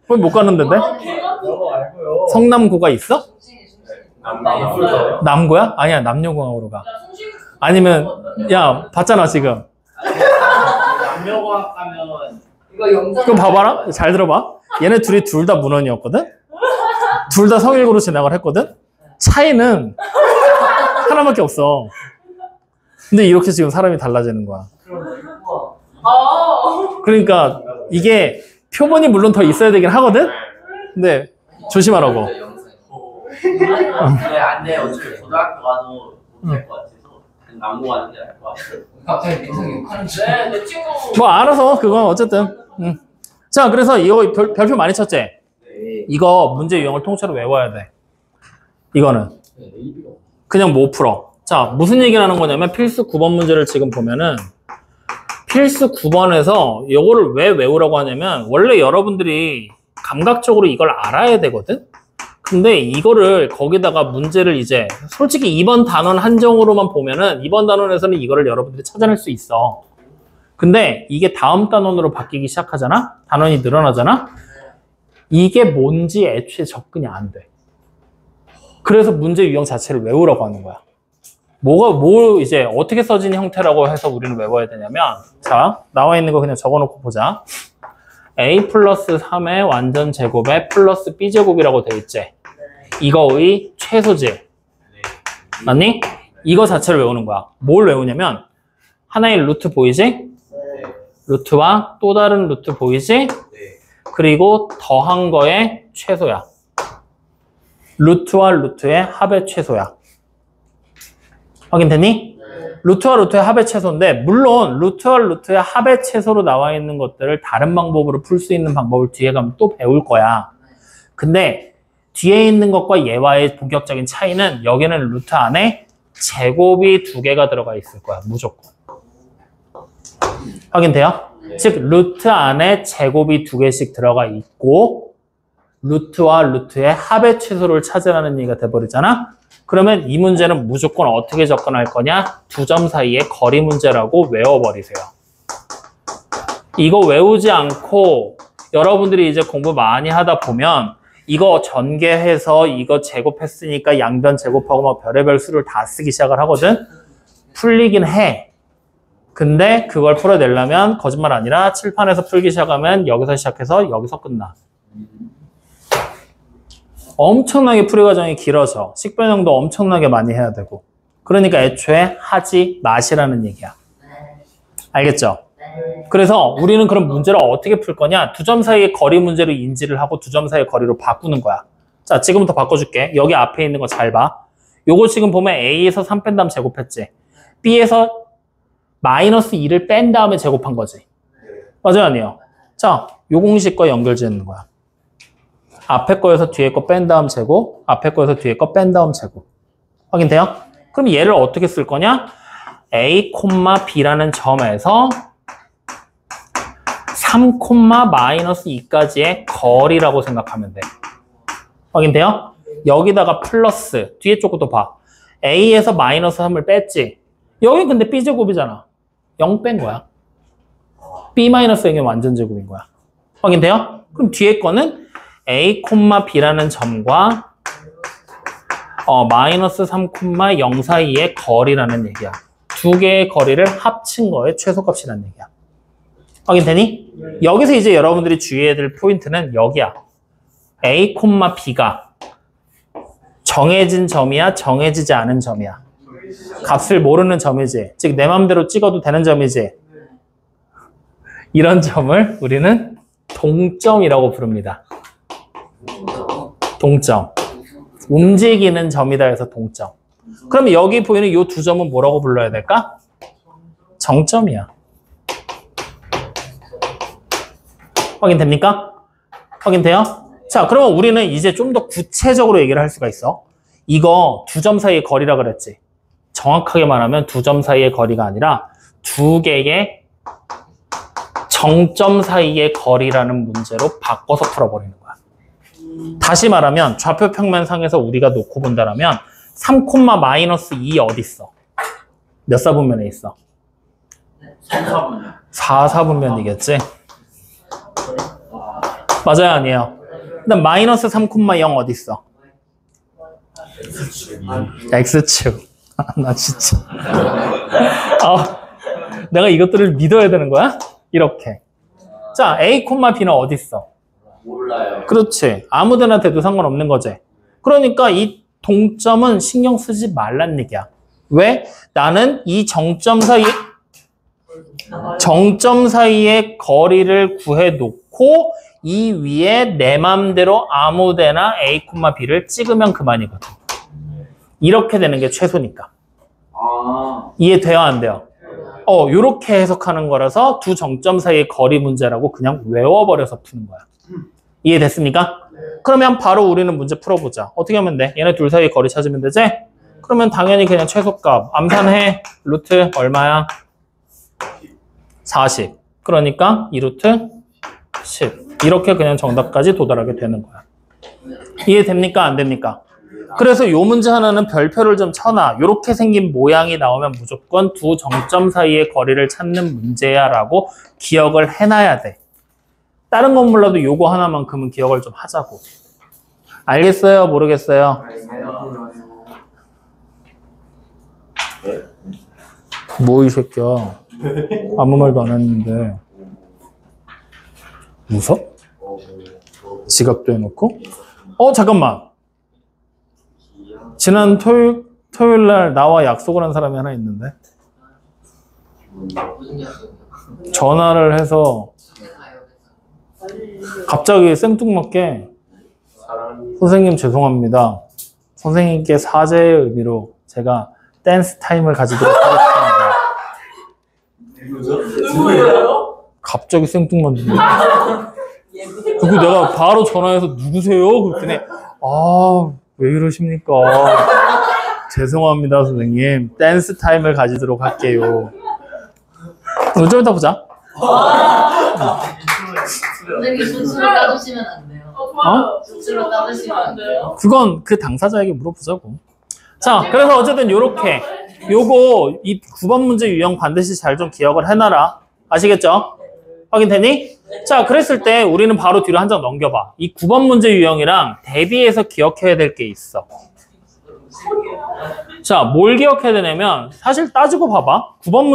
거기 못 가는 데인데? 성남고가 있어? 남고야? 아니야, 남녀공학으로 가. 아니면 야, 봤잖아 지금. 수학하면 이거 영상. 그럼 봐봐라. 잘 들어봐. 얘네 둘 다 문헌이었거든? 둘 다 성일고로 진학을 했거든? 차이는 하나밖에 없어. 근데 이렇게 지금 사람이 달라지는 거야. 아. 그러니까 이게 표본이 물론 더 있어야 되긴 하거든? 근데 조심하라고. 근데 안 돼. 어차피 고등학교 가도 못할 것 같아서 그냥 남고 가는 게 나을 것 같아요. 갑자기 민성이 욕하는 줄. 네, 내 친구. 뭐 알아서 그건 어쨌든. 자, 그래서 이거 별표 많이 쳤지? 네. 이거 문제 유형을 통째로 외워야 돼. 이거는 그냥 못 풀어. 자, 무슨 얘기를 하는 거냐면 필수 9번 문제를 지금 보면은 필수 9번에서 이거를 왜 외우라고 하냐면 원래 여러분들이 감각적으로 이걸 알아야 되거든? 근데 이거를 거기다가 문제를 이제 솔직히 2번 단원 한정으로만 보면은 2번 단원에서는 이거를 여러분들이 찾아낼 수 있어. 근데 이게 다음 단원으로 바뀌기 시작하잖아? 단원이 늘어나잖아? 이게 뭔지 애초에 접근이 안 돼. 그래서 문제 유형 자체를 외우라고 하는 거야. 뭐 이제 어떻게 써진 형태라고 해서 우리는 외워야 되냐면, 자, 나와 있는 거 그냥 적어놓고 보자. a 플러스 3의 완전 제곱에 플러스 b제곱이라고 돼 있지? 이거의 최소지. 맞니? 이거 자체를 외우는 거야. 뭘 외우냐면, 하나의 루트 보이지? 루트와 또 다른 루트 보이지? 그리고 더한 거의 최소야. 루트와 루트의 합의 최소야. 확인됐니? 루트와 루트의 합의 최소인데 물론 루트와 루트의 합의 최소로 나와 있는 것들을 다른 방법으로 풀 수 있는 방법을 뒤에 가면 또 배울 거야. 근데 뒤에 있는 것과 얘와의 본격적인 차이는 여기는 루트 안에 제곱이 2개가 들어가 있을 거야. 무조건. 확인돼요? 즉 루트 안에 제곱이 2개씩 들어가 있고 루트와 루트의 합의 최소를 찾으라는 얘기가 돼버리잖아. 그러면 이 문제는 무조건 어떻게 접근할 거냐? 2점 사이의 거리 문제라고 외워버리세요. 이거 외우지 않고 여러분들이 이제 공부 많이 하다 보면 이거 전개해서 이거 제곱했으니까 양변 제곱하고 막 별의별 수를 다 쓰기 시작을 하거든? 풀리긴 해. 근데 그걸 풀어내려면 거짓말 아니라 칠판에서 풀기 시작하면 여기서 시작해서 여기서 끝나. 엄청나게 풀이 과정이 길어져. 식변형도 엄청나게 많이 해야 되고. 그러니까 애초에 하지 마시라는 얘기야. 알겠죠? 그래서 우리는 그럼 문제를 어떻게 풀 거냐? 2점 사이의 거리 문제를 인지를 하고 2점 사이의 거리로 바꾸는 거야. 자, 지금부터 바꿔줄게. 여기 앞에 있는 거 잘 봐. 요거 지금 보면 A에서 3 뺀 다음 제곱했지. B에서 마이너스 2를 뺀 다음에 제곱한 거지. 맞아요, 아니에요? 자, 요 공식과 연결 짓는 거야. 앞에 거에서 뒤에 거 뺀 다음 제곱, 앞에 거에서 뒤에 거 뺀 다음 제곱. 확인돼요? 그럼 얘를 어떻게 쓸 거냐? A, B라는 점에서 3, 마이너스 2까지의 거리라고 생각하면 돼. 확인돼요? 여기다가 플러스, 뒤에 쪽도 봐. A에서 마이너스 3을 뺐지. 여기 근데 B제곱이잖아. 0 뺀 거야. B-0이 완전 제곱인 거야. 확인돼요? 그럼 뒤에 거는 A, B라는 점과 마이너스 3, 0 사이의 거리라는 얘기야. 2개의 거리를 합친 거의 최소값이라는 얘기야. 확인되니? 여기서 이제 여러분들이 주의해야 될 포인트는 여기야. A, B가 정해진 점이야, 정해지지 않은 점이야. 값을 모르는 점이지. 즉, 내 맘대로 찍어도 되는 점이지. 이런 점을 우리는 동점이라고 부릅니다. 동점. 움직이는 점이다 해서 동점. 그럼 여기 보이는 이 2점은 뭐라고 불러야 될까? 정점이야. 확인됩니까? 확인돼요? 자, 그러면 우리는 이제 좀 더 구체적으로 얘기를 할 수가 있어. 이거 2점 사이의 거리라 그랬지. 정확하게 말하면 2점 사이의 거리가 아니라 2개의 정점 사이의 거리라는 문제로 바꿔서 풀어버리는 거야. 다시 말하면 좌표 평면상에서 우리가 놓고 본다면 3, 마이너스 2 어디 있어? 몇 사분면에 있어? 4 사분면이겠지? 맞아요, 아니에요? 일단 마이너스 3, 0 어디 있어? X축. 나 진짜. 내가 이것들을 믿어야 되는 거야? 이렇게. 자, A, B는 어디 있어? 몰라요. 그렇지. 아무 데나 돼도 상관없는 거지. 그러니까 이 동점은 신경 쓰지 말란 얘기야. 왜? 나는 이 정점 사이의 거리를 구해놓고 이 위에 내 맘대로 아무 데나 A, B를 찍으면 그만이거든. 이렇게 되는 게 최소니까. 아, 이해돼요? 안 돼요? 요렇게 해석하는 거라서 두 정점 사이의 거리 문제라고 그냥 외워버려서 푸는 거야. 이해됐습니까? 그러면 바로 우리는 문제 풀어보자. 어떻게 하면 돼? 얘네 둘 사이의 거리 찾으면 되지? 그러면 당연히 그냥 최소값. 암산해. 루트 얼마야? 40. 그러니까 2루트 10. 이렇게 그냥 정답까지 도달하게 되는 거야. 이해됩니까? 안 됩니까? 그래서 요 문제 하나는 별표를 좀 쳐놔. 요렇게 생긴 모양이 나오면 무조건 두 정점 사이의 거리를 찾는 문제야 라고 기억을 해놔야 돼. 다른 건 몰라도 요거 하나만큼은 기억을 좀 하자고. 알겠어요? 모르겠어요? 뭐 이 새끼야. 아무 말도 안 했는데. 웃어? 지갑도 해놓고? 잠깐만. 지난 토요일 날 나와 약속을 한 사람이 하나 있는데. 무슨 약속이요? 전화를 해서 갑자기 생뚱맞게 선생님 죄송합니다. 선생님께 사죄의 의미로 제가 댄스 타임을 가지도록 하겠습니다. 누구예요? 갑자기 생뚱맞는데. 그리고 내가 바로 전화해서 누구세요? 그랬더니 왜 이러십니까? 죄송합니다 선생님. 댄스 타임을 가지도록 할게요. 좀 이따 보자. 선생님 수수료 따주시면 안 돼요. 좋아요. 수수료 따주시면 안 돼요. 그건 그 당사자에게 물어보자고. 자, 그래서 어쨌든 요렇게 요거 이 9번 문제 유형 반드시 잘 좀 기억을 해놔라. 아시겠죠? 확인되니? 자, 그랬을 때 우리는 바로 뒤로 한 장 넘겨봐. 이 9번 문제 유형이랑 대비해서 기억해야 될 게 있어. 자, 뭘 기억해야 되냐면 사실 따지고 봐봐. 9번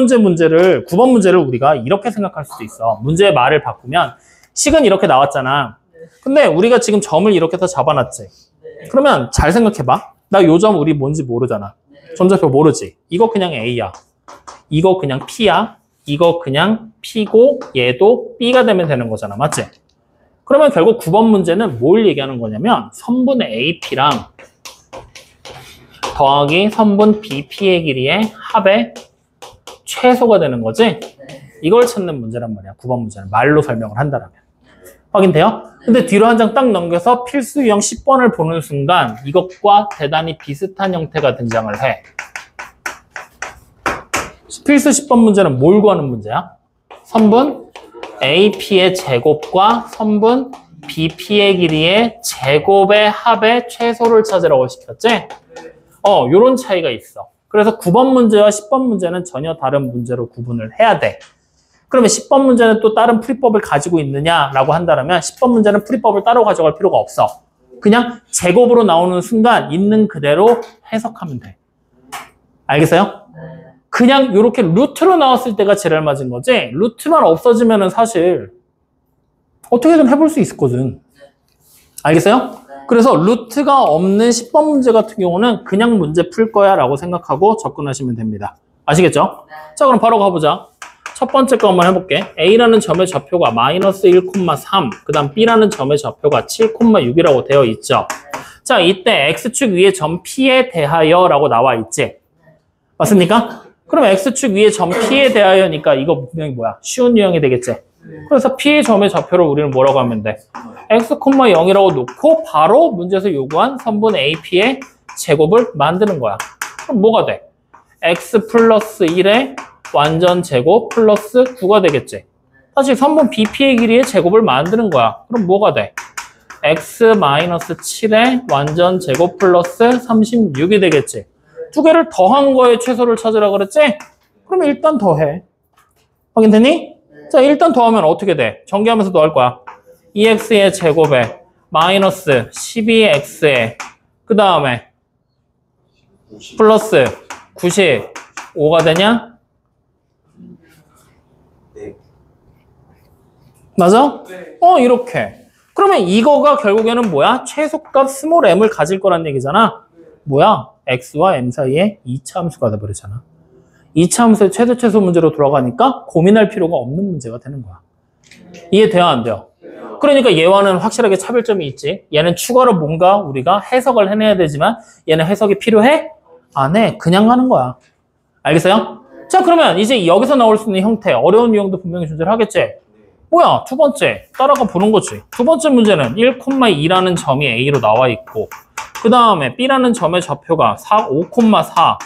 문제를 우리가 이렇게 생각할 수도 있어. 문제의 말을 바꾸면 식은 이렇게 나왔잖아. 근데 우리가 지금 점을 이렇게 더 잡아놨지. 그러면 잘 생각해봐. 나 요 점 우리 뭔지 모르잖아. 점좌표 모르지. 이거 그냥 A야. 이거 그냥 P야. 이거 그냥 P고 얘도 B가 되면 되는 거잖아. 맞지? 그러면 결국 9번 문제는 뭘 얘기하는 거냐면 선분 AP랑 더하기 선분 BP의 길이의 합의 최소가 되는 거지? 이걸 찾는 문제란 말이야. 9번 문제는 말로 설명을 한다라면. 확인돼요? 근데 뒤로 한 장 딱 넘겨서 필수 유형 10번을 보는 순간 이것과 대단히 비슷한 형태가 등장을 해. 필수 10번 문제는 뭘 구하는 문제야? 선분 AP의 제곱과 선분 BP의 길이의 제곱의 합의 최소를 찾으라고 시켰지? 요런 차이가 있어. 그래서 9번 문제와 10번 문제는 전혀 다른 문제로 구분을 해야 돼. 그러면 10번 문제는 또 다른 풀이법을 가지고 있느냐라고 한다면 10번 문제는 풀이법을 따로 가져갈 필요가 없어. 그냥 제곱으로 나오는 순간 있는 그대로 해석하면 돼. 알겠어요? 그냥 이렇게 루트로 나왔을 때가 제일 맞은 거지 루트만 없어지면은 사실 어떻게든 해볼 수 있었거든. 알겠어요? 그래서 루트가 없는 10번 문제 같은 경우는 그냥 문제 풀 거야 라고 생각하고 접근하시면 됩니다. 아시겠죠? 자, 그럼 바로 가보자. 첫 번째 거 한번 해볼게. A라는 점의 좌표가 마이너스 1,3, 그 다음 B라는 점의 좌표가 7,6이라고 되어 있죠. 자, 이때 X축 위에 점 P에 대하여 라고 나와 있지. 맞습니까? 그럼 X축 위에 점 P에 대하여니까 이거 분명히 뭐야? 쉬운 유형이 되겠지. 그래서 P의 점의 좌표를 우리는 뭐라고 하면 돼? X, 0이라고 놓고 바로 문제에서 요구한 선분 AP의 제곱을 만드는 거야. 그럼 뭐가 돼? X 플러스 1의 완전 제곱 플러스 9가 되겠지. 사실 선분 BP의 길이의 제곱을 만드는 거야. 그럼 뭐가 돼? X 마이너스 7의 완전 제곱 플러스 36이 되겠지. 두 개를 더한 거에 최소를 찾으라 그랬지? 그러면 일단 더해. 확인되니? 자, 일단 더하면 어떻게 돼? 전개하면서 더할 거야. 2x의 제곱에 마이너스 12x에 그 다음에 플러스 95가 되냐? 맞아? 네. 이렇게. 그러면 이거가 결국에는 뭐야? 최소값 스몰 m을 가질 거란 얘기잖아. 뭐야? x와 m 사이에 2차 함수가 돼버리잖아. 2차 함수의 최대 최소 문제로 돌아가니까 고민할 필요가 없는 문제가 되는 거야. 이해돼요? 안 돼요? 그러니까 얘와는 확실하게 차별점이 있지. 얘는 추가로 뭔가 우리가 해석을 해내야 되지만 얘는 해석이 필요해? 안 해. 그냥 가는 거야. 알겠어요? 자, 그러면 이제 여기서 나올 수 있는 형태, 어려운 유형도 분명히 존재를 하겠지? 뭐야? 두 번째, 따라가 보는 거지. 두 번째 문제는 1,2라는 점이 A로 나와 있고 그 다음에 B라는 점의 좌표가 5,4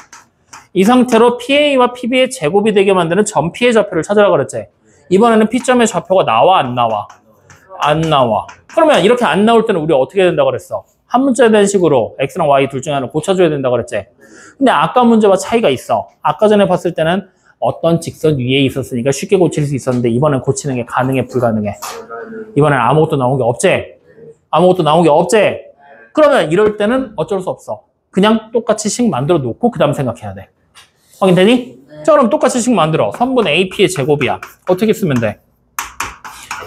이 상태로 PA와 PB의 제곱이 되게 만드는 점 P의 좌표를 찾으라 그랬지? 이번에는 P점의 좌표가 나와 안 나와? 안 나와. 그러면 이렇게 안 나올 때는 우리 어떻게 해야 된다고 그랬어? 한 문자에 대한 식으로 X랑 Y 둘 중에 하나를 고쳐줘야 된다고 그랬지? 근데 아까 문제와 차이가 있어. 아까 전에 봤을 때는 어떤 직선 위에 있었으니까 쉽게 고칠 수 있었는데 이번엔 고치는 게 가능해, 불가능해? 이번엔 아무것도 나온 게 없지? 아무것도 나온 게 없지? 그러면 이럴 때는 어쩔 수 없어. 그냥 똑같이 식 만들어 놓고 그 다음 생각해야 돼. 확인되니? 자, 그럼 똑같이 식 만들어. 3분의 AP의 제곱이야. 어떻게 쓰면 돼?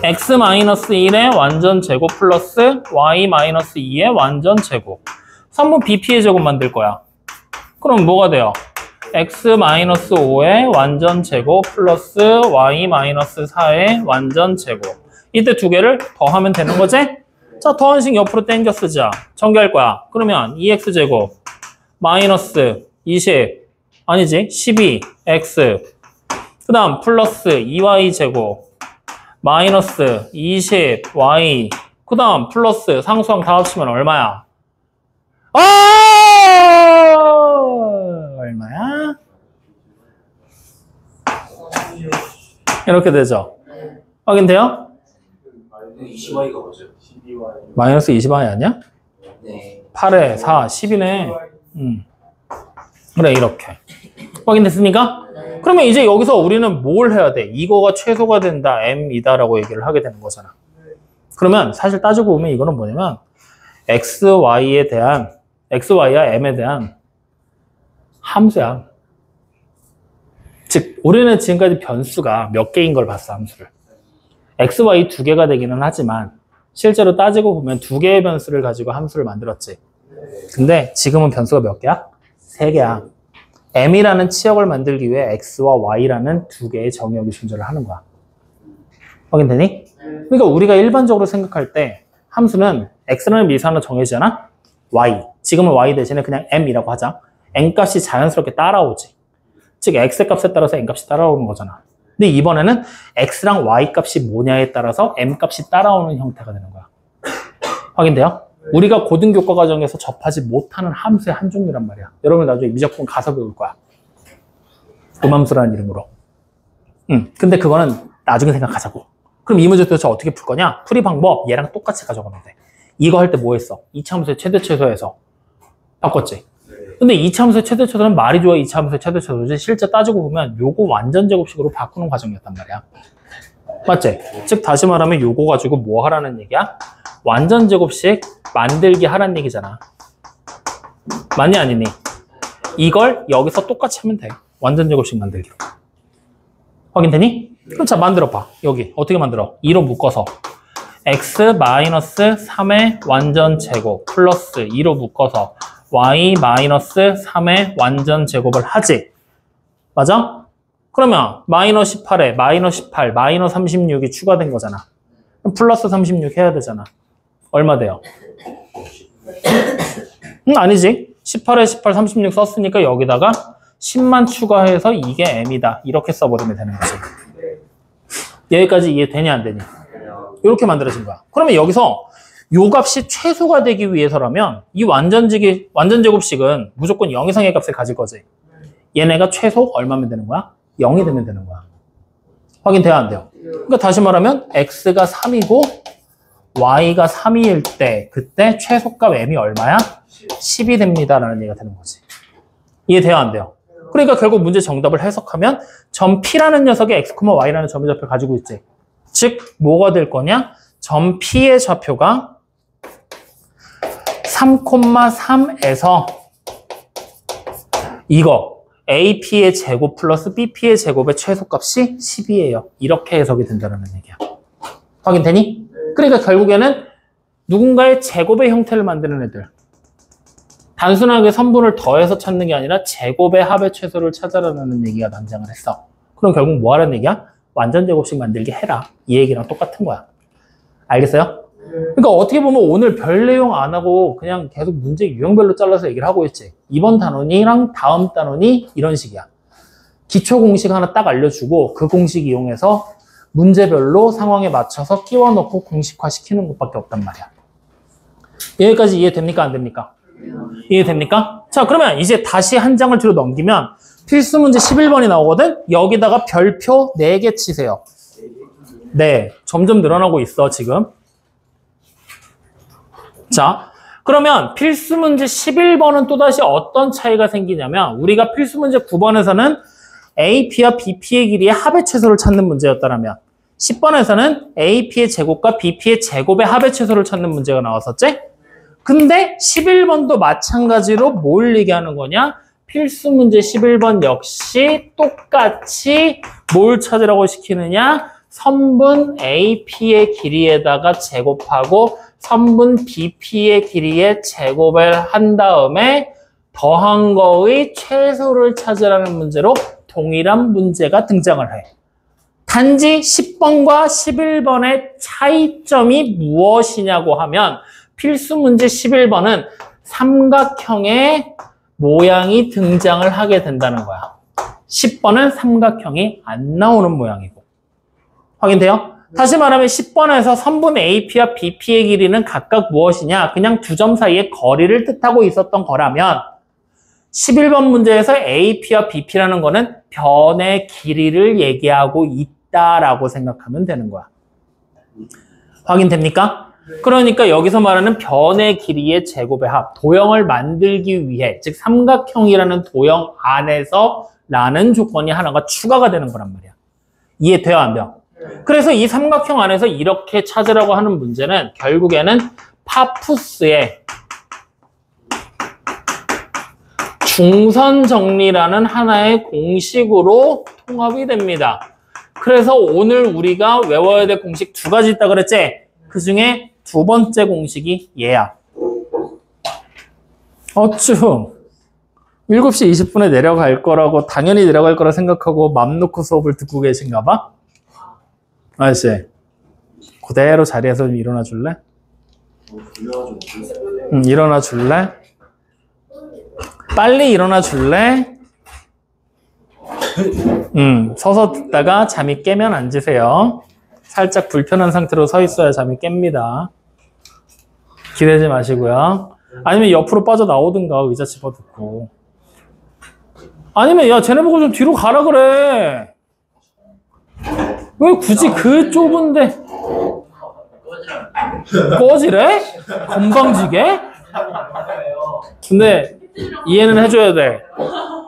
x-1의 완전 제곱 플러스 y-2의 완전 제곱. 3분 BP의 제곱 만들 거야. 그럼 뭐가 돼요? x-5의 완전 제곱 플러스 y-4의 완전 제곱. 이때 두 개를 더하면 되는 거지? 자, 더한 식 옆으로 당겨 쓰자. 전개할 거야. 그러면 2x제곱 마이너스 20 아니지 12x 그 다음 플러스 2y제곱 마이너스 20y 그 다음 플러스 상수항 다 합치면 얼마야? 얼마야? 이렇게 되죠. 확인돼요? 20y가 뭐죠? 마이너스 20y 아니야? 네. 8에 4, 10이네. 그래, 이렇게. 확인됐습니까? 그러면 이제 여기서 우리는 뭘 해야 돼? 이거가 최소가 된다, m이다라고 얘기를 하게 되는 거잖아. 그러면 사실 따지고 보면 이거는 뭐냐면 xy와 m에 대한 함수야. 즉, 우리는 지금까지 변수가 몇 개인 걸 봤어, 함수를. x, y 두 개가 되기는 하지만 실제로 따지고 보면 두 개의 변수를 가지고 함수를 만들었지. 근데 지금은 변수가 몇 개야? 세 개야. m이라는 치역을 만들기 위해 x와 y라는 두 개의 정의역이 존재를 하는 거야. 확인되니? 그러니까 우리가 일반적으로 생각할 때 함수는 x라는 미사는 정해지잖아? y. 지금은 y 대신에 그냥 m이라고 하자. m 값이 자연스럽게 따라오지. 즉 x 값에 따라서 m 값이 따라오는 거잖아. 근데 이번에는 x랑 y 값이 뭐냐에 따라서 m 값이 따라오는 형태가 되는 거야. 확인돼요? 우리가 고등교과 과정에서 접하지 못하는 함수의 한 종류란 말이야. 여러분 나중에 미적분 가서 배울 거야. 음함수라는 이름으로. 근데 그거는 나중에 생각하자고. 그럼 이 문제 도대체 어떻게 풀 거냐? 풀이 방법 얘랑 똑같이 가져가면 돼. 이거 할 때 뭐 했어? 2차 함수의 최대 최소에서 바꿨지. 근데 2차 함수의 최대 최소는 말이 좋아 2차 함수의 최대 최소지 실제 따지고 보면 요거 완전 제곱식으로 바꾸는 과정이었단 말이야. 맞지? 즉 다시 말하면 요거 가지고 뭐 하라는 얘기야? 완전 제곱식 만들기 하라는 얘기잖아. 맞니 아니니? 이걸 여기서 똑같이 하면 돼. 완전 제곱식 만들기로. 확인되니? 그럼 자 만들어봐. 여기 어떻게 만들어? 2로 묶어서 x-3의 완전 제곱 플러스 2로 묶어서 y-3의 완전 제곱을 하지. 맞아? 그러면 마이너스 18에 마이너스 18, 마이너스 36이 추가된 거잖아. 그럼 플러스 36 해야 되잖아. 얼마 돼요? 아니지. 18에 18, 36 썼으니까 여기다가 10만 추가해서 이게 m이다. 이렇게 써버리면 되는 거지. 여기까지 이해되냐 안 되냐? 이렇게 만들어진 거야. 그러면 여기서 요 값이 최소가 되기 위해서라면 이 완전 제곱식은 무조건 0 이상의 값을 가질 거지. 얘네가 최소 얼마면 되는 거야? 0이 되면 되는 거야. 확인돼야 안 돼요? 그러니까 다시 말하면 x가 3이고 y가 3일 때 그때 최소값 m이 얼마야? 10이 됩니다 라는 얘기가 되는 거지. 이해돼야 안 돼요? 그러니까 결국 문제 정답을 해석하면 점 P라는 녀석이 x, y라는 점의 좌표를 가지고 있지. 즉 뭐가 될 거냐? 점 P의 좌표가 3,3에서 이거 AP의 제곱 플러스 BP의 제곱의 최소값이 10이에요. 이렇게 해석이 된다는 얘기야. 확인되니? 그러니까 결국에는 누군가의 제곱의 형태를 만드는 애들. 단순하게 선분을 더해서 찾는 게 아니라 제곱의 합의 최소를 찾아라는 얘기가 등장을 했어. 그럼 결국 뭐 하라는 얘기야? 완전 제곱식 만들게 해라. 이 얘기랑 똑같은 거야. 알겠어요? 그러니까 어떻게 보면 오늘 별 내용 안 하고 그냥 계속 문제 유형별로 잘라서 얘기를 하고 있지. 이번 단원이랑 다음 단원이 이런 식이야. 기초 공식 하나 딱 알려주고 그 공식 이용해서 문제별로 상황에 맞춰서 끼워 넣고 공식화 시키는 것밖에 없단 말이야. 여기까지 이해됩니까? 안 됩니까? 이해됩니까? 자, 그러면 이제 다시 한 장을 뒤로 넘기면 필수 문제 11번이 나오거든? 여기다가 별표 4개 치세요. 네, 점점 늘어나고 있어, 지금. 자, 그러면 필수 문제 11번은 또다시 어떤 차이가 생기냐면 우리가 필수 문제 9번에서는 AP와 BP의 길이의 합의 최소를 찾는 문제였다면 10번에서는 AP의 제곱과 BP의 제곱의 합의 최소를 찾는 문제가 나왔었지? 근데 11번도 마찬가지로 뭘 얘기하는 거냐? 필수 문제 11번 역시 똑같이 뭘 찾으라고 시키느냐? 선분 AP의 길이에다가 제곱하고 선분 BP의 길이에 제곱을 한 다음에 더한 거의 최소를 찾으라는 문제로 동일한 문제가 등장을 해. 단지 10번과 11번의 차이점이 무엇이냐고 하면 필수 문제 11번은 삼각형의 모양이 등장을 하게 된다는 거야. 10번은 삼각형이 안 나오는 모양이고. 확인돼요? 다시 말하면 10번에서 선분 AP와 BP의 길이는 각각 무엇이냐? 그냥 두 점 사이의 거리를 뜻하고 있었던 거라면 11번 문제에서 AP와 BP라는 거는 변의 길이를 얘기하고 있다라고 생각하면 되는 거야. 확인됩니까? 그러니까 여기서 말하는 변의 길이의 제곱의 합, 도형을 만들기 위해, 즉 삼각형이라는 도형 안에서 라는 조건이 하나가 추가가 되는 거란 말이야. 이해돼요? 안 돼요? 그래서 이 삼각형 안에서 이렇게 찾으라고 하는 문제는 결국에는 파푸스의 중선 정리라는 하나의 공식으로 통합이 됩니다. 그래서 오늘 우리가 외워야 될 공식 두 가지 있다 그랬지? 그 중에 두 번째 공식이 얘야. 어쭈. 7시 20분에 내려갈 거라고, 당연히 내려갈 거라 생각하고 맘 놓고 수업을 듣고 계신가 봐? 아저씨, 그대로 자리에서 좀 일어나 줄래? 일어나 줄래? 빨리 일어나 줄래? 서서 듣다가 잠이 깨면 앉으세요. 살짝 불편한 상태로 서 있어야 잠이 깹니다. 기대지 마시고요. 아니면 옆으로 빠져나오든가 의자 집어듣고. 아니면 야 쟤네 보고 좀 뒤로 가라 그래. 왜 굳이 그 좁은데 꺼지래? 건방지게? 근데 이해는 해줘야 돼.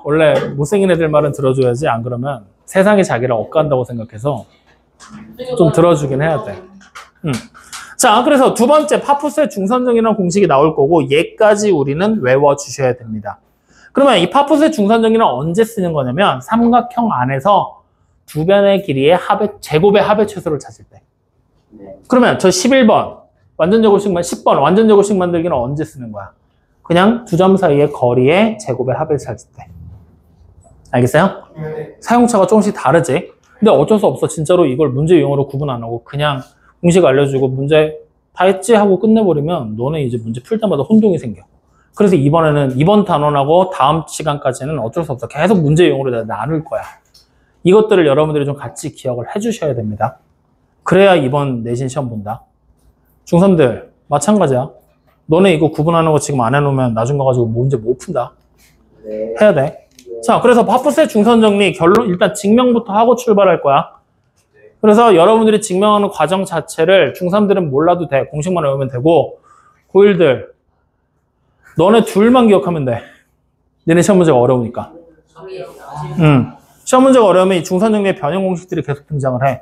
원래 못생긴 애들 말은 들어줘야지. 안 그러면 세상이 자기를 억간다고 생각해서 좀 들어주긴 해야 돼. 자, 그래서 두 번째 파푸스의 중선정이라는 공식이 나올 거고 얘까지 우리는 외워주셔야 됩니다. 그러면 이 파푸스의 중선정의는 언제 쓰는 거냐면 삼각형 안에서 두 변의 길이의 합의, 제곱의 합의 최소를 찾을 때. 그러면 저 11번 완전 제곱식만 10번 완전 제곱식 만들기는 언제 쓰는 거야? 그냥 두 점 사이의 거리의 제곱의 합을 찾을 때. 알겠어요? 사용처가 조금씩 다르지? 근데 어쩔 수 없어. 진짜로 이걸 문제 유형으로 구분 안 하고 그냥 공식 알려주고 문제 다 했지 하고 끝내버리면 너네 이제 문제 풀 때마다 혼동이 생겨. 그래서 이번에는 이번 단원하고 다음 시간까지는 어쩔 수 없어. 계속 문제 유형으로 나눌 거야. 이것들을 여러분들이 좀 같이 기억을 해주셔야 됩니다. 그래야 이번 내신 시험 본다. 중3들 마찬가지야. 너네 이거 구분하는 거 지금 안 해놓으면 나중 가가지고 문제 못 푼다. 해야 돼. 자, 그래서 파푸스의 중선 정리 결론 일단 증명부터 하고 출발할 거야. 그래서 여러분들이 증명하는 과정 자체를 중3들은 몰라도 돼. 공식만 외우면 되고 고1들 너네 둘만 기억하면 돼. 너네 시험 문제가 어려우니까. 시험 문제가 어려우면 이 중선 정리의 변형 공식들이 계속 등장을 해.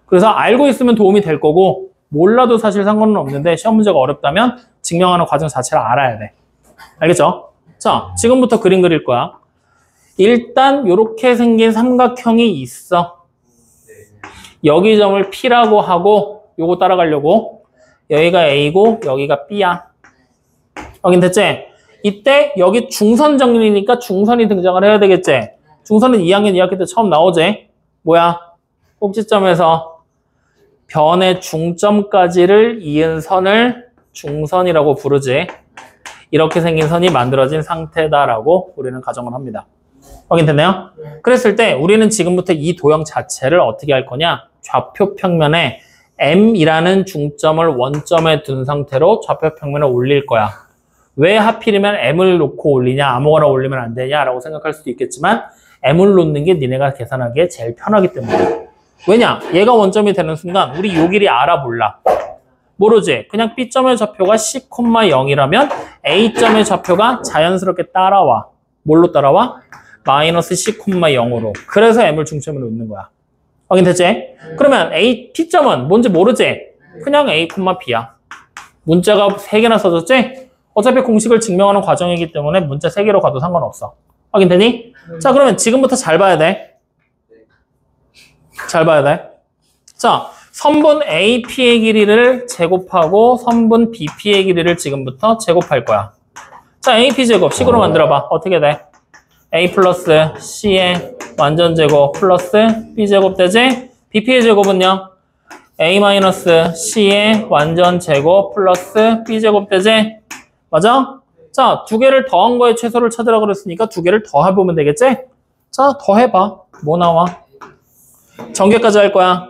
그래서 알고 있으면 도움이 될 거고 몰라도 사실 상관은 없는데 시험 문제가 어렵다면 증명하는 과정 자체를 알아야 돼. 알겠죠? 자, 지금부터 그림 그릴 거야. 일단 이렇게 생긴 삼각형이 있어. 여기 점을 P라고 하고 요거 따라가려고. 여기가 A고 여기가 B야. 확인됐지? 이때 여기 중선 정리니까 중선이 등장을 해야 되겠지? 중선은 2학년 2학기 때 처음 나오지? 뭐야? 꼭지점에서 변의 중점까지를 이은 선을 중선이라고 부르지. 이렇게 생긴 선이 만들어진 상태다라고 우리는 가정을 합니다. 확인됐나요? 그랬을 때 우리는 지금부터 이 도형 자체를 어떻게 할 거냐? 좌표 평면에 M이라는 중점을 원점에 둔 상태로 좌표 평면에 올릴 거야. 왜 하필이면 M을 놓고 올리냐? 아무거나 올리면 안 되냐라고 생각할 수도 있겠지만 M을 놓는 게 니네가 계산하기에 제일 편하기 때문에. 왜냐? 얘가 원점이 되는 순간 우리 요 길이 알아 몰라? 모르지? 그냥 B점의 좌표가 C,0이라면 A점의 좌표가 자연스럽게 따라와. 뭘로 따라와? 마이너스 C,0으로. 그래서 M을 중점에 놓는 거야. 확인됐지? 그러면 T점은 뭔지 모르지? 그냥 A, B야. 문자가 3개나 써졌지? 어차피 공식을 증명하는 과정이기 때문에 문자 3개로 가도 상관없어. 확인되니? 자, 그러면 지금부터 잘 봐야 돼. 잘 봐야 돼. 자, 선분 AP의 길이를 제곱하고 선분 BP의 길이를 지금부터 제곱할 거야. 자, AP 제곱 식으로 만들어봐. 어떻게 돼? A 플러스 C의 완전 제곱 플러스 B 제곱 되지? BP의 제곱은요? A 마이너스 C의 완전 제곱 플러스 B 제곱 되지? 맞아? 자, 두 개를 더한 거에 최소를 찾으라고 그랬으니까 두 개를 더해보면 되겠지? 자, 더해봐. 뭐 나와? 전개까지 할 거야.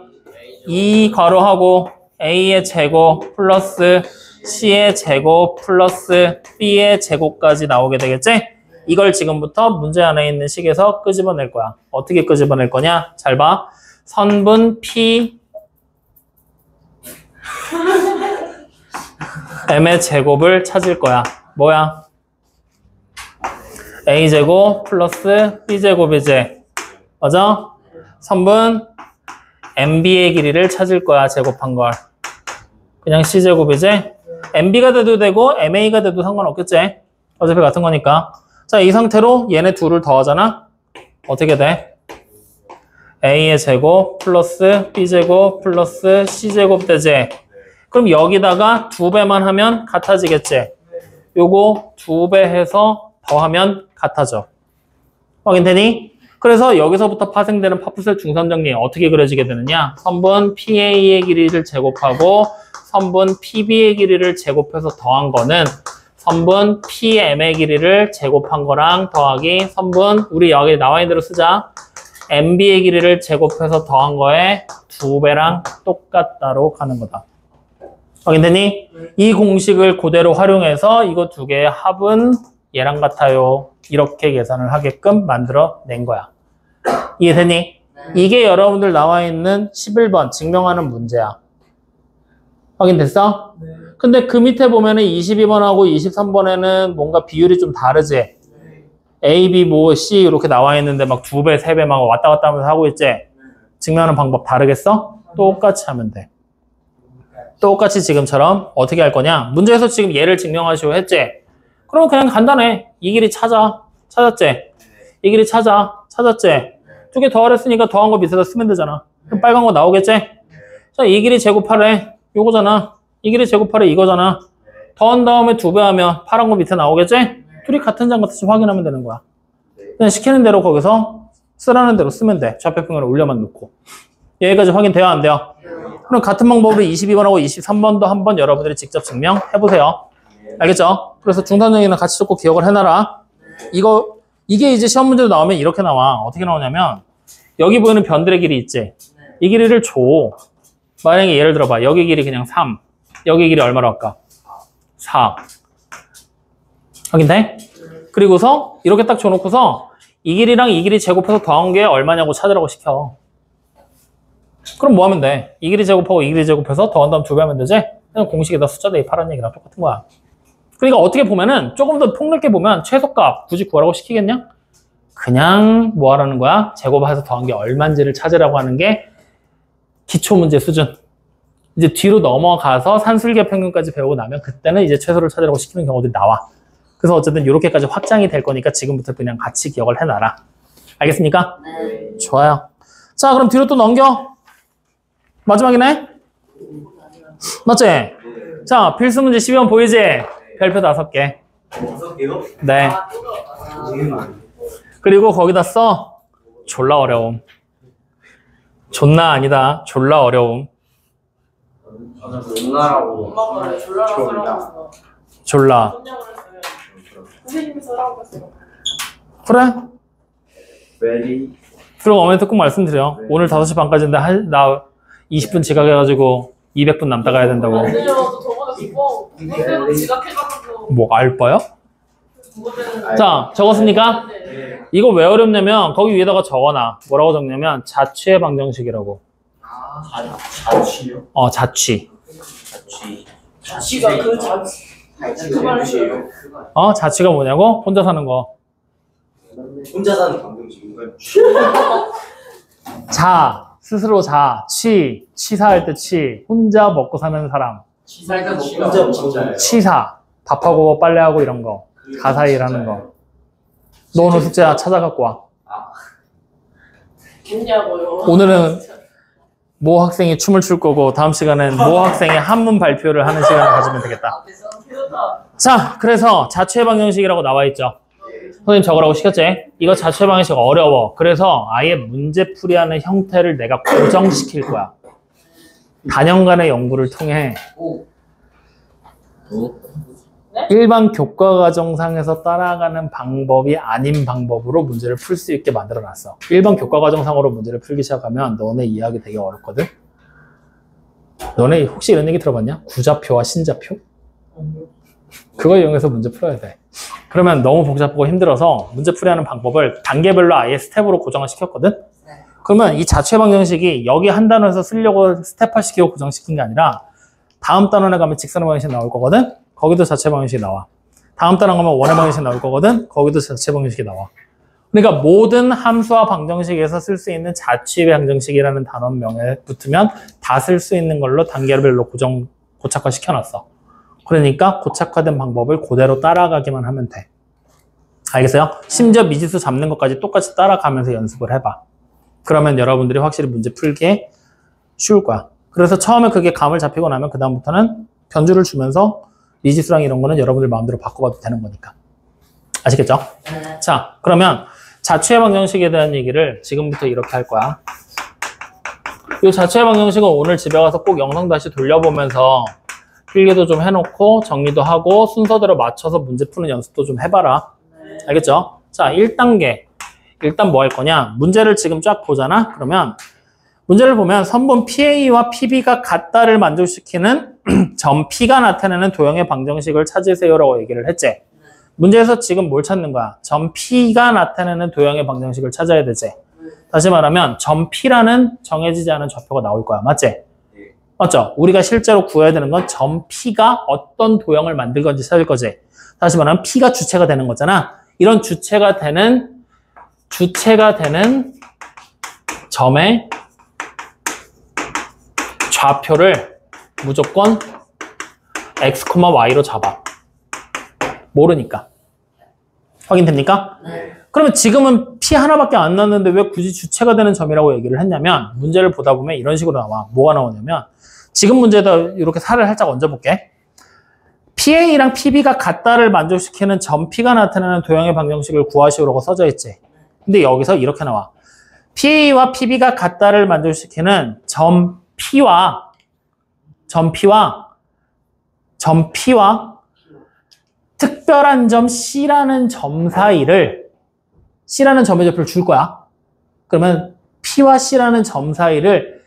2 괄호하고 A의 제곱 플러스 C의 제곱 플러스 B의 제곱까지 나오게 되겠지? 이걸 지금부터 문제 안에 있는 식에서 끄집어낼 거야. 어떻게 끄집어낼 거냐? 잘 봐. 선분 P M의 제곱을 찾을 거야. 뭐야? A제곱 플러스 B제곱이지. 맞아? 선분 MB의 길이를 찾을 거야. 제곱한 걸. 그냥 C제곱이지? MB가 돼도 되고 MA가 돼도 상관없겠지? 어차피 같은 거니까. 자, 이 상태로 얘네 둘을 더하잖아? 어떻게 돼? A의 제곱 플러스 B제곱 플러스 C제곱 되지? 그럼 여기다가 2배만 하면 같아지겠지? 요거 2배 해서 더하면 같아져. 확인되니? 그래서 여기서부터 파생되는 파푸셀 중선 정리 어떻게 그려지게 되느냐? 선분 PA의 길이를 제곱하고 선분 PB의 길이를 제곱해서 더한 거는 선분 PM의 길이를 제곱한 거랑 더하기 선분 우리 여기 나와 있는 대로 쓰자. MB의 길이를 제곱해서 더한 거에 2배랑 똑같다로 가는 거다. 확인되니? 이 공식을 그대로 활용해서 이거 두 개의 합은 얘랑 같아요. 이렇게 계산을 하게끔 만들어 낸 거야. 이해되니? 이게 여러분들 나와 있는 11번 증명하는 문제야. 확인됐어? 네. 근데 그 밑에 보면은 22번하고 23번에는 뭔가 비율이 좀 다르지? 네. A, B, 뭐 C 이렇게 나와 있는데 막 2배, 3배 막 왔다 갔다 하면서 하고 있지? 증명하는 방법 다르겠어? 똑같이 하면 돼. 똑같이 지금처럼 어떻게 할 거냐? 문제에서 지금 얘를 증명하시오 했지? 그럼 그냥 간단해. 이 길이 찾았지? 이 길이 찾았지? 두 개 더하랬으니까 더한 거 밑에다 쓰면 되잖아. 그럼 빨간 거 나오겠지? 자, 이 길이 제곱하래. 요거잖아. 이 길이 제곱하래 이거잖아. 더한 다음에 2배 하면 파란 거 밑에 나오겠지? 둘이 같은 장 같이 확인하면 되는 거야. 그냥 시키는 대로 거기서 쓰라는 대로 쓰면 돼. 좌표평면을 올려만 놓고. 여기까지 확인돼요? 안 돼요? 그럼 같은 방법으로 22번하고 23번도 한번 여러분들이 직접 증명해보세요. 알겠죠? 그래서 중단정리는 같이 적고 기억을 해놔라. 이게 이제 시험 문제로 나오면 이렇게 나와. 어떻게 나오냐면 여기 보이는 변들의 길이 있지? 이 길이를 줘. 만약에 예를 들어봐. 여기 길이 그냥 3. 여기 길이 얼마로 할까? 4. 확인돼? 그리고서 이렇게 딱 줘놓고서 이 길이랑 이 길이 제곱해서 더한 게 얼마냐고 찾으라고 시켜. 그럼 뭐 하면 돼? 이 길이 제곱하고 이 길이 제곱해서 더한 다음 2배 하면 되지? 그냥 공식에다 숫자 대입하라는 얘기랑 똑같은 거야. 그러니까 어떻게 보면은 조금 더 폭넓게 보면 최소값 굳이 구하라고 시키겠냐? 그냥 뭐 하라는 거야? 제곱해서 더한 게 얼만지를 찾으라고 하는 게 기초 문제 수준. 이제 뒤로 넘어가서 산술계 평균까지 배우고 나면 그때는 이제 최소를 찾으라고 시키는 경우들이 나와. 그래서 어쨌든 이렇게까지 확장이 될 거니까 지금부터 그냥 같이 기억을 해놔라. 알겠습니까? 네. 좋아요. 자, 그럼 뒤로 또 넘겨. 마지막이네? 맞지? 자, 필수 문제 12번 보이지? 별표 5개. 5개요? 네. 아, 또 들어가. 그리고 거기다 써. 졸라 어려움. 존나 아니다. 졸라 어려움. 저는 존나라고 엄마가 그래, 졸라라고 쓰라고 했어. 졸라. 선장을 했어요. 선생님이 쓰라고 했어. 그래? very 그리고 어머니한테 꼭 말씀드려. 오늘 5시 반까지인데 나 20분 지각해가지고 200분 남다 가야 된다고. 안 들려도 저번에 그거 그때도 지각해가지고 뭐 알바야? 그거는 자, 적었습니까? 네. 이거 왜 어렵냐면 거기 위에다가 적어놔. 뭐라고 적냐면 자취의 방정식이라고. 자취요? 자취. 자취 자취가 그 자취 그 말이에요. 자취가 뭐냐고? 혼자 사는 거. 혼자 사는 방정식인가요? 스스로 치사할 때 치. 혼자 먹고 사는 사람. 치사가 혼자 먹잖아요. 치사. 밥하고 빨래하고 이런 거. 가사 일하는 거. 너 오늘 숙제 찾아갖고 와. 겠냐고요. 오늘은 모 학생이 춤을 출 거고 다음 시간엔 모 학생이 한문 발표를 하는 시간을 가지면 되겠다. 그렇다. 자, 그래서 자취의 방정식이라고 나와 있죠. 선생님 적으라고 시켰지? 이거 자취의 방정식 어려워. 그래서 아예 문제풀이하는 형태를 내가 고정시킬 거야. 단연간의 연구를 통해 일반 교과과정상에서 따라가는 방법이 아닌 방법으로 문제를 풀 수 있게 만들어놨어. 일반 교과과정상으로 문제를 풀기 시작하면 너네 이해하기 되게 어렵거든? 너네 혹시 이런 얘기 들어봤냐? 구자표와 신자표? 그걸 이용해서 문제 풀어야 돼. 그러면 너무 복잡하고 힘들어서 문제풀이하는 방법을 단계별로 아예 스텝으로 고정을 시켰거든? 그러면 이 자취 방정식이 여기 한 단원에서 쓰려고 스텝화시키고 고정시킨 게 아니라 다음 단원에 가면 직선의 방정식 나올 거거든? 거기도 자취 방정식이 나와. 다음 단원 가면 원의 방정식 나올 거거든? 거기도 자취 방정식이 나와. 그러니까 모든 함수와 방정식에서 쓸 수 있는 자취 방정식이라는 단원명에 붙으면 다 쓸 수 있는 걸로 단계별로 고착화 시켜놨어. 그러니까 고착화된 방법을 그대로 따라가기만 하면 돼. 알겠어요? 심지어 미지수 잡는 것까지 똑같이 따라가면서 연습을 해봐. 그러면 여러분들이 확실히 문제 풀기에 쉬울 거야. 그래서 처음에 그게 감을 잡히고 나면 그 다음부터는 변주를 주면서 미지수랑 이런 거는 여러분들 마음대로 바꿔봐도 되는 거니까. 아시겠죠? 자, 그러면 자취의 방정식에 대한 얘기를 지금부터 이렇게 할 거야. 이 자취의 방정식은 오늘 집에 가서 꼭 영상 다시 돌려보면서 필기도 좀 해놓고 정리도 하고 순서대로 맞춰서 문제 푸는 연습도 좀 해봐라. 알겠죠? 자, 1단계. 일단 뭐 할 거냐? 문제를 지금 쫙 보잖아? 그러면 문제를 보면 선분 PA와 PB가 같다를 만족시키는 점 P가 나타내는 도형의 방정식을 찾으세요라고 얘기를 했지. 문제에서 지금 뭘 찾는 거야? 점 P가 나타내는 도형의 방정식을 찾아야 되지. 다시 말하면 점 P라는 정해지지 않은 좌표가 나올 거야. 맞지? 맞죠? 우리가 실제로 구해야 되는 건 점 P가 어떤 도형을 만들 건지 찾을 거지. 다시 말하면 P가 주체가 되는 거잖아. 이런 주체가 되는 점의 좌표를 무조건 x, y로 잡아. 모르니까. 확인됩니까? 네. 그러면 지금은 P 하나밖에 안 나왔는데 왜 굳이 주체가 되는 점이라고 얘기를 했냐면 문제를 보다 보면 이런 식으로 나와. 뭐가 나오냐면 지금 문제에다 이렇게 살을 살짝 얹어볼게. PA랑 PB가 같다를 만족시키는 점 P가 나타내는 도형의 방정식을 구하시오라고 써져 있지. 근데 여기서 이렇게 나와. PA와 PB가 같다를 만족시키는 점 P와 특별한 점 C라는 점 사이를 C라는 점의 좌표를 줄 거야. 그러면 P와 C라는 점 사이를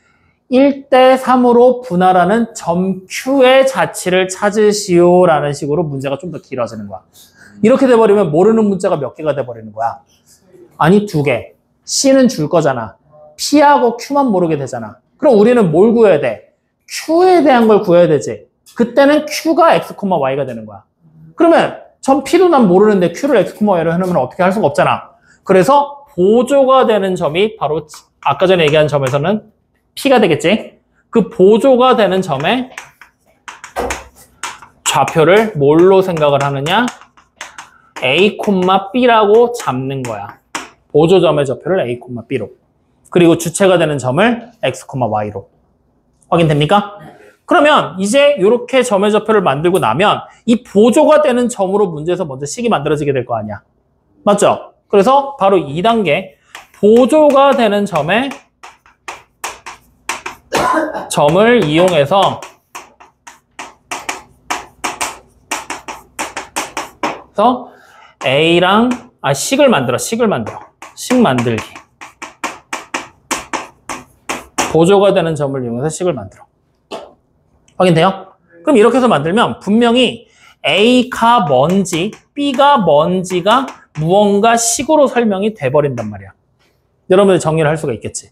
1대3으로 분할하는 점 Q의 자치를 찾으시오라는 식으로 문제가 좀 더 길어지는 거야. 이렇게 돼버리면 모르는 문자가 몇 개가 돼버리는 거야. 아니 2개. C는 줄 거잖아. P하고 Q만 모르게 되잖아. 그럼 우리는 뭘 구해야 돼? Q에 대한 걸 구해야 되지. 그때는 Q가 X, Y가 되는 거야. 그러면 점 P도 난 모르는데 Q를 X, Y로 해놓으면 어떻게 할 수가 없잖아. 그래서 보조가 되는 점이 바로 아까 전에 얘기한 점에서는 P가 되겠지. 그 보조가 되는 점의 좌표를 뭘로 생각을 하느냐? A, B라고 잡는 거야. 보조점의 좌표를 A, B로. 그리고 주체가 되는 점을 X, Y로. 확인됩니까? 그러면 이제 이렇게 점의 좌표를 만들고 나면 이 보조가 되는 점으로 문제에서 먼저 식이 만들어지게 될 거 아니야. 맞죠? 그래서 바로 2단계 보조가 되는 점에 점을 이용해서 그래서 A랑 식을 만들어. 식 만들기. 보조가 되는 점을 이용해서 식을 만들어. 확인돼요? 그럼 이렇게 해서 만들면 분명히 A가 뭔지, B가 뭔지가 무언가 식으로 설명이 돼버린단 말이야. 여러분들 정리를 할 수가 있겠지.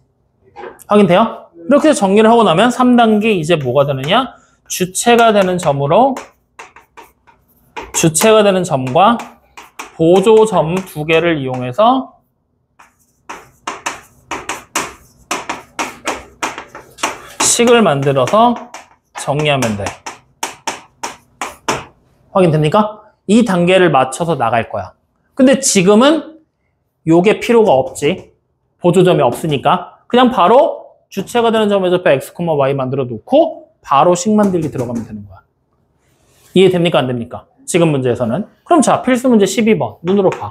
확인돼요? 이렇게 해서 정리를 하고 나면 3단계 이제 뭐가 되느냐? 주체가 되는 점과 보조점 2개를 이용해서 식을 만들어서 정리하면 돼. 확인됩니까? 이 단계를 맞춰서 나갈 거야. 근데 지금은 요게 필요가 없지. 보조점이 없으니까. 그냥 바로 주체가 되는 점에 접해 x, y 만들어 놓고 바로 식 만들기 들어가면 되는 거야. 이해됩니까? 안 됩니까? 지금 문제에서는. 그럼 자, 필수 문제 12번. 눈으로 봐.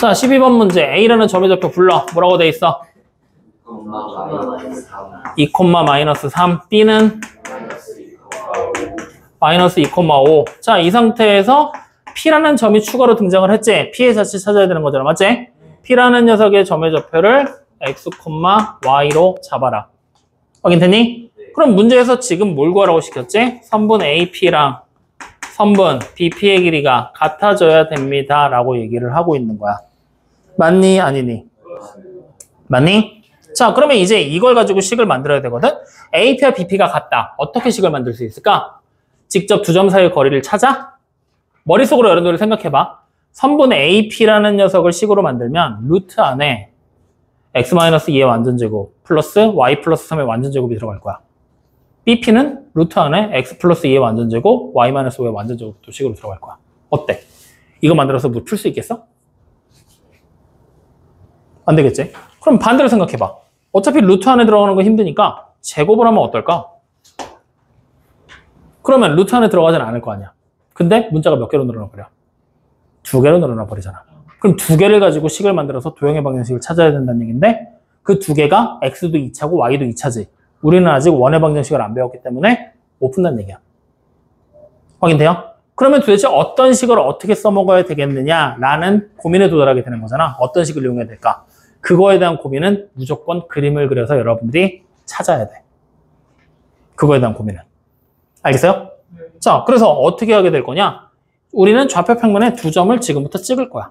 자, 12번 문제. A라는 점의 좌표 불러. 뭐라고 돼 있어? 2, 마이너스 3. B는 마이너스 2,5. 자, 이 상태에서 P라는 점이 추가로 등장을 했지? P의 자체 찾아야 되는 거잖아. 맞지? P라는 녀석의 점의 좌표를 x, y로 잡아라. 확인됐니? 그럼 문제에서 지금 뭘 구하라고 시켰지? 선분 AP랑 선분 BP의 길이가 같아져야 됩니다. 라고 얘기를 하고 있는 거야. 맞니? 아니니? 맞니? 자, 그러면 이제 이걸 가지고 식을 만들어야 되거든? AP와 BP가 같다. 어떻게 식을 만들 수 있을까? 직접 두 점 사이의 거리를 찾아? 머릿속으로 여러분들이 생각해봐. 선분 AP라는 녀석을 식으로 만들면 루트 안에 x-2의 완전제곱 플러스 y 플러스 3의 완전제곱이 들어갈 거야. BP는 루트 안에 x 플러스 2의 완전제곱 y-5의 완전제곱도 식으로 들어갈 거야. 어때? 이거 만들어서 뭐 풀 수 있겠어? 안 되겠지? 그럼 반대로 생각해봐. 어차피 루트 안에 들어가는 거 힘드니까 제곱을 하면 어떨까? 그러면 루트 안에 들어가진 않을 거 아니야. 근데 문자가 몇 개로 늘어나 버려? 2개로 늘어나 버리잖아. 그럼 2개를 가지고 식을 만들어서 도형의 방정식을 찾아야 된다는 얘기인데 그 2개가 x도 2차고 y도 2차지. 우리는 아직 원의 방정식을 안 배웠기 때문에 못 푼다는 얘기야. 확인돼요? 그러면 도대체 어떤 식을 어떻게 써먹어야 되겠느냐라는 고민에 도달하게 되는 거잖아. 어떤 식을 이용해야 될까? 그거에 대한 고민은 무조건 그림을 그려서 여러분들이 찾아야 돼. 그거에 대한 고민은. 알겠어요? 자, 그래서 어떻게 하게 될 거냐? 우리는 좌표 평면에 2점을 지금부터 찍을 거야.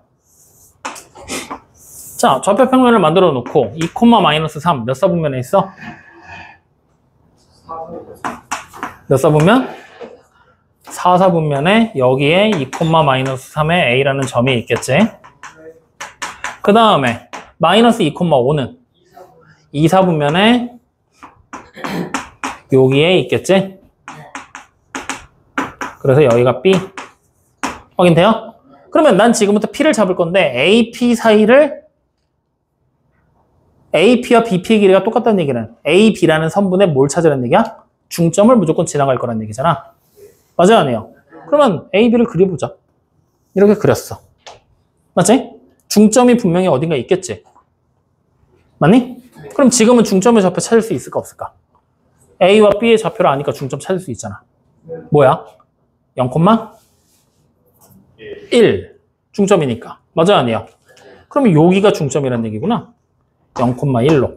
자, 좌표 평면을 만들어 놓고 2, 마이너스 3 몇 사분면에 있어? 몇 사분면? 4사분면에 여기에 2, 마이너스 3에 A라는 점이 있겠지? 그 다음에 마이너스 2,5는 2사분면에 여기에 있겠지? 그래서 여기가 B. 확인돼요? 그러면 난 지금부터 P를 잡을 건데 AP 사이를 AP와 BP의 길이가 똑같다는 얘기는 AB라는 선분에 뭘 찾으라는 얘기야? 중점을 무조건 지나갈 거라는 얘기잖아. 맞아요? 아니에요? 그러면 AB를 그려보자. 이렇게 그렸어. 맞지? 중점이 분명히 어딘가 있겠지? 맞니? 그럼 지금은 중점의 좌표 찾을 수 있을까 없을까? A와 B의 좌표를 아니까 중점 찾을 수 있잖아. 뭐야? 0,1 중점이니까. 맞아요? 아니에요? 그러면 여기가 중점이라는 얘기구나. 0,1로.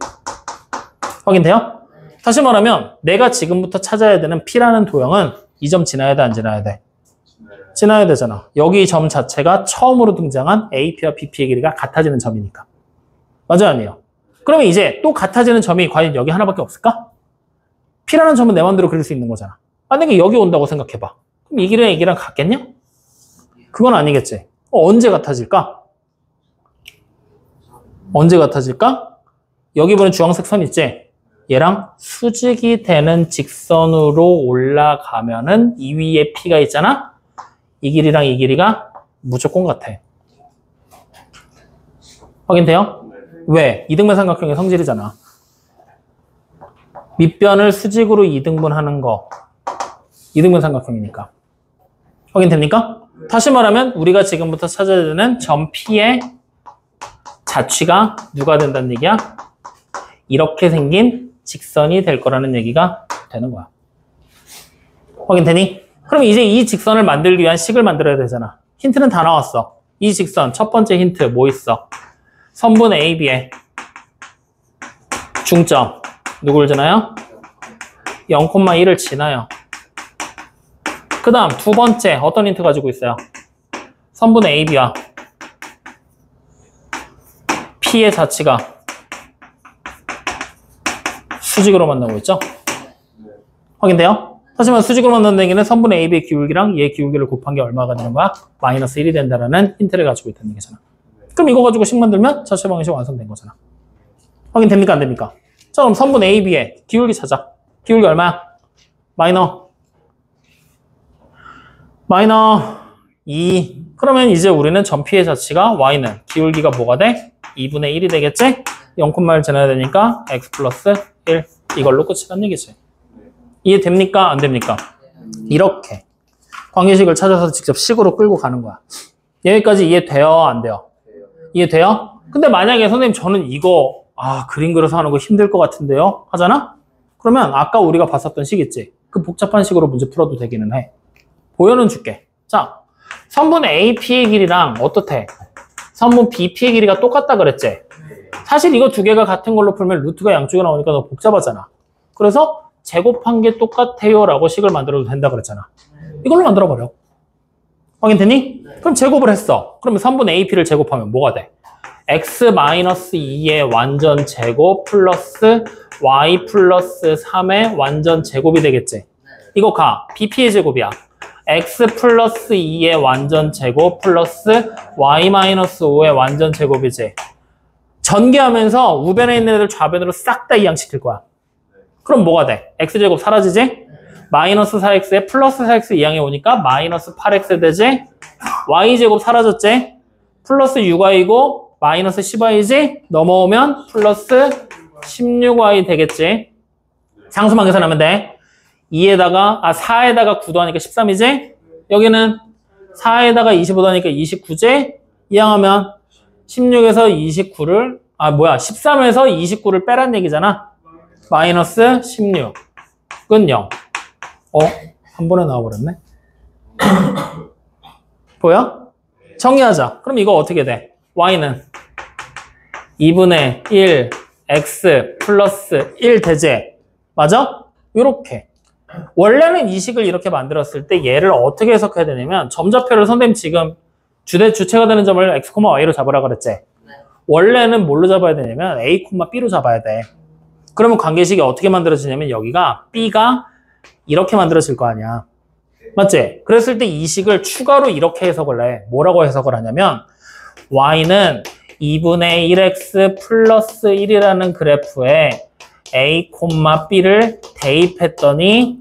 확인돼요? 다시 말하면 내가 지금부터 찾아야 되는 P라는 도형은 이 점 지나야 돼, 안 지나야 돼? 지나야 되잖아. 여기 점 자체가 처음으로 등장한 AP와 BP의 길이가 같아지는 점이니까. 맞아요? 아니에요? 그러면 이제 또 같아지는 점이 과연 여기 하나밖에 없을까? P라는 점은 내 마음대로 그릴 수 있는 거잖아. 만약에 여기 온다고 생각해봐. 그럼 이 길이랑 이 길이랑 같겠냐? 그건 아니겠지. 언제 같아질까? 언제 같아질까? 여기 보는 주황색 선 있지? 얘랑 수직이 되는 직선으로 올라가면은 이 위에 P가 있잖아? 이 길이랑 이 길이가 무조건 같아. 확인돼요? 왜? 이등변 삼각형의 성질이잖아. 밑변을 수직으로 2등분하는 거. 2등분 삼각형이니까. 확인됩니까? 다시 말하면 우리가 지금부터 찾아야 되는 점 P의 자취가 누가 된다는 얘기야? 이렇게 생긴 직선이 될 거라는 얘기가 되는 거야. 확인되니? 그럼 이제 이 직선을 만들기 위한 식을 만들어야 되잖아. 힌트는 다 나왔어. 이 직선 첫 번째 힌트 뭐 있어? 선분 AB의 중점 누굴 지나요? 0,1을 지나요. 그 다음 두 번째 어떤 힌트 가지고 있어요? 선분 AB와 P의 자치가 수직으로 만나고 있죠? 확인돼요? 하지만 수직으로 만나는 얘기는 선분 AB의 기울기랑 얘의 기울기를 곱한 게 얼마가 되는 거야? 마이너스 1이 된다라는 힌트를 가지고 있다는 얘기잖아. 그럼 이거 가지고 식 만들면 자체 방정식 완성된 거잖아. 확인됩니까? 안 됩니까? 자, 그럼 선분 AB의 기울기 찾아. 기울기 얼마야? 마이너 2. 그러면 이제 우리는 점 P의 자치가 Y는 기울기가 뭐가 돼? 2분의 1이 되겠지? 0,1 지나야 되니까 x 플러스 1. 이걸로 끝이란 얘기지. 이해됩니까? 안 됩니까? 이렇게 관계식을 찾아서 직접 식으로 끌고 가는 거야. 여기까지 이해돼요? 안 돼요? 이해돼요? 근데 만약에 선생님 저는 이거 그림 그려서 하는 거 힘들 것 같은데요? 하잖아? 그러면 아까 우리가 봤었던 식 있지? 그 복잡한 식으로 문제 풀어도 되기는 해. 보여는 줄게. 자, 선분 AP의 길이랑 어떻대? 선분 BP의 길이가 똑같다 그랬지? 사실 이거 두 개가 같은 걸로 풀면 루트가 양쪽에 나오니까 너무 복잡하잖아. 그래서 제곱한 게 똑같아요 라고 식을 만들어도 된다 그랬잖아. 이걸로 만들어버려. 확인되니? 그럼 제곱을 했어. 그러면 선분 AP를 제곱하면 뭐가 돼? x-2의 완전 제곱 플러스 y 플러스 3의 완전 제곱이 되겠지? 이거 가. BP의 제곱이야. x 플러스 2의 완전 제곱 플러스 y 마이너스 5의 완전 제곱이지. 전개하면서 우변에 있는 애들 좌변으로 싹 다 이항시킬 거야. 그럼 뭐가 돼? x제곱 사라지지? 마이너스 4x에 플러스 4x 이항에 오니까 마이너스 8x 되지? y제곱 사라졌지? 플러스 6y고 마이너스 10y지? 넘어오면 플러스 16y 되겠지? 상수만 계산하면 돼. 4에다가 9 더하니까 13이지? 여기는 4에다가 25 더하니까 29지? 이항하면 16에서 29를 13에서 29를 빼란 얘기잖아. 마이너스 16은 0. 한 번에 나와버렸네. 보여? 정리하자. 그럼 이거 어떻게 돼? y는 2분의 1 x 플러스 1 되지? 맞아? 요렇게. 원래는 이 식을 이렇게 만들었을 때 얘를 어떻게 해석해야 되냐면 점좌표를 선생님 지금 주체가 되는 점을 x, y로 잡으라 그랬지? 원래는 뭘로 잡아야 되냐면 a, b로 잡아야 돼. 그러면 관계식이 어떻게 만들어지냐면 여기가 b가 이렇게 만들어질 거 아니야. 맞지? 그랬을 때 이 식을 추가로 이렇게 해석을 해. 뭐라고 해석을 하냐면 y는 2분의 1x 플러스 1이라는 그래프에 a, b를 대입했더니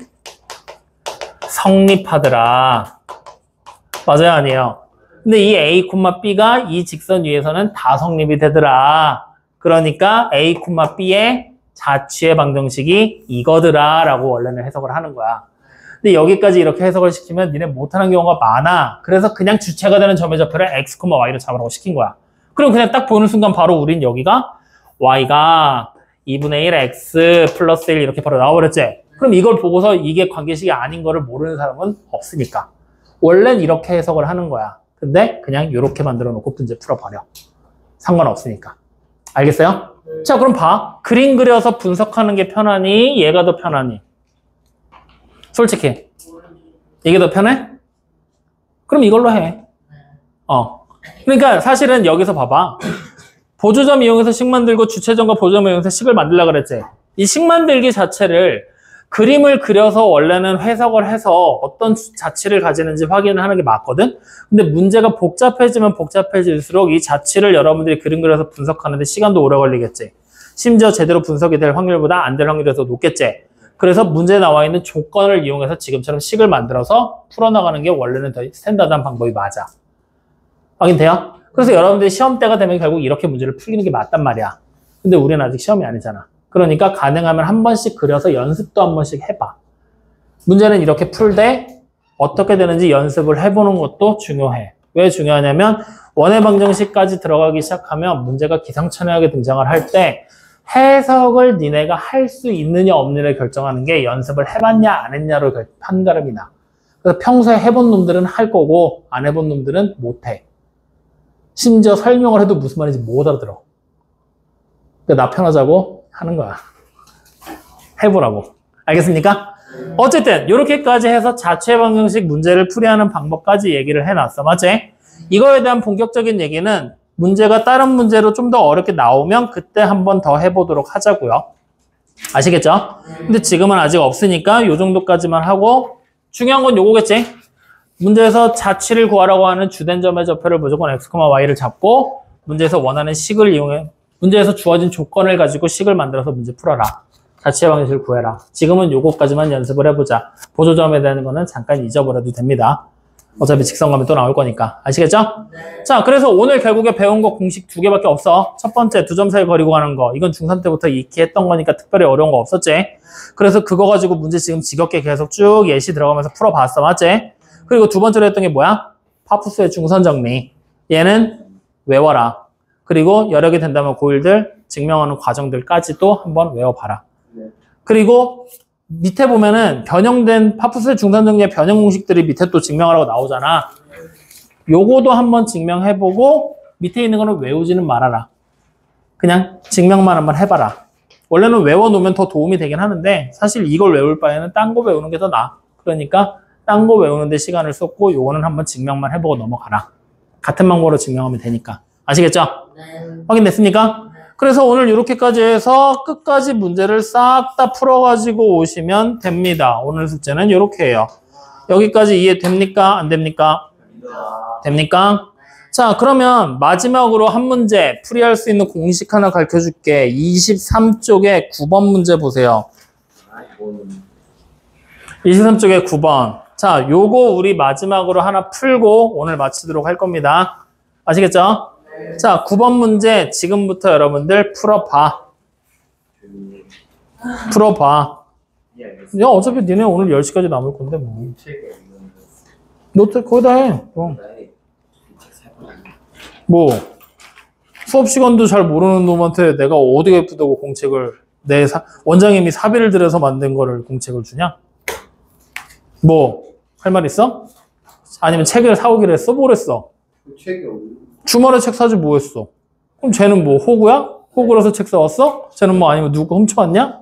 성립하더라. 맞아요? 아니에요? 근데 이 a, b가 이 직선 위에서는 다 성립이 되더라. 그러니까 a, b의 자취의 방정식이 이거더라 라고 원래는 해석을 하는 거야. 근데 여기까지 이렇게 해석을 시키면 니네 못하는 경우가 많아. 그래서 그냥 주체가 되는 점의 좌표를 x, y로 잡으라고 시킨 거야. 그럼 그냥 딱 보는 순간 바로 우린 여기가 y가 2분의 1 x 플러스 1 이렇게 바로 나와버렸지? 그럼 이걸 보고서 이게 관계식이 아닌 거를 모르는 사람은 없으니까. 원래는 이렇게 해석을 하는 거야. 근데 그냥 이렇게 만들어 놓고 문제 풀어버려. 상관없으니까. 알겠어요? 자, 그럼 봐. 그림 그려서 분석하는 게 편하니? 얘가 더 편하니? 솔직히. 이게 더 편해? 그럼 이걸로 해. 그러니까 사실은 여기서 봐봐. 보조점 이용해서 식 만들고 주체점과 보조점 이용해서 식을 만들려고 그랬지. 이 식 만들기 자체를 그림을 그려서 원래는 해석을 해서 어떤 자취를 가지는지 확인을 하는 게 맞거든? 근데 문제가 복잡해지면 복잡해질수록 이 자취를 여러분들이 그림 그려서 분석하는데 시간도 오래 걸리겠지. 심지어 제대로 분석이 될 확률보다 안 될 확률이 더 높겠지. 그래서 문제에 나와 있는 조건을 이용해서 지금처럼 식을 만들어서 풀어나가는 게 원래는 더 스탠다드한 방법이 맞아. 확인돼요? 그래서 여러분들이 시험 때가 되면 결국 이렇게 문제를 풀리는 게 맞단 말이야. 근데 우리는 아직 시험이 아니잖아. 그러니까 가능하면 한 번씩 그려서 연습도 한 번씩 해봐. 문제는 이렇게 풀 때 어떻게 되는지 연습을 해보는 것도 중요해. 왜 중요하냐면 원의 방정식까지 들어가기 시작하면 문제가 기상천외하게 등장을 할 때 해석을 니네가 할 수 있느냐 없느냐를 결정하는 게 연습을 해봤냐 안 했냐로 판가름이 나. 그래서 평소에 해본 놈들은 할 거고 안 해본 놈들은 못해. 심지어 설명을 해도 무슨 말인지 못 알아들어. 그러니까 나 편하자고 하는 거야. 해보라고. 알겠습니까? 어쨌든 이렇게까지 해서 자체 방정식 문제를 풀이하는 방법까지 얘기를 해놨어. 맞지? 이거에 대한 본격적인 얘기는 문제가 다른 문제로 좀 더 어렵게 나오면 그때 한 번 더 해보도록 하자고요. 아시겠죠? 근데 지금은 아직 없으니까 이 정도까지만 하고 중요한 건 요거겠지? 문제에서 자취를 구하라고 하는 주된 점의 좌표를 무조건 x, y를 잡고 문제에서 원하는 식을 이용해 문제에서 주어진 조건을 가지고 식을 만들어서 문제 풀어라. 자취의 방식을 구해라. 지금은 요거까지만 연습을 해보자. 보조점에 대한 거는 잠깐 잊어버려도 됩니다. 어차피 직선가면 또 나올 거니까. 아시겠죠? 네. 자, 그래서 오늘 결국에 배운 거 공식 2개밖에 없어. 첫 번째, 두 점 사이 거리고 가는 거. 이건 중3 때부터 익히 했던 거니까 특별히 어려운 거 없었지? 그래서 그거 가지고 문제 지금 지겹게 계속 쭉 예시 들어가면서 풀어봤어. 맞지? 그리고 두 번째로 했던 게 뭐야? 파푸스의 중선 정리. 얘는 외워라. 그리고 여력이 된다면 고1들 증명하는 과정들까지도 한번 외워봐라. 그리고 밑에 보면은 변형된 파푸스의 중선 정리의 변형 공식들이 밑에 또 증명하라고 나오잖아. 요거도 한번 증명해보고 밑에 있는 거는 외우지는 말아라. 그냥 증명만 한번 해봐라. 원래는 외워놓으면 더 도움이 되긴 하는데 사실 이걸 외울 바에는 딴 거 외우는 게 더 나아. 그러니까 딴 거 외우는데 시간을 쏟고 요거는 한번 증명만 해보고 넘어가라. 같은 방법으로 증명하면 되니까. 아시겠죠? 네. 확인됐습니까? 그래서 오늘 이렇게까지 해서 끝까지 문제를 싹 다 풀어가지고 오시면 됩니다. 오늘 숙제는 이렇게 해요. 여기까지 이해됩니까? 안 됩니까? 됩니까? 자, 그러면 마지막으로 한 문제 풀이할 수 있는 공식 하나 가르쳐줄게. 23쪽에 9번 문제 보세요. 23쪽에 9번. 자, 요거 우리 마지막으로 하나 풀고 오늘 마치도록 할 겁니다. 아시겠죠? 자, 9번 문제 지금부터 여러분들 풀어봐. 풀어봐. 야, 어차피 니네 오늘 10시까지 남을 건데 뭐. 너 거기다 해. 뭐 수업 시간도 잘 모르는 놈한테 내가 어디가 예쁘다고 공책을 원장님이 사비를 들여서 만든 거를 공책을 주냐? 뭐 할 말 있어? 아니면 책을 사오기로 했어? 뭘 했어? 주말에 책 사지 뭐 했어? 그럼 쟤는 뭐 호구야? 호구라서 책 사왔어? 쟤는 뭐 아니면 누구 훔쳐왔냐?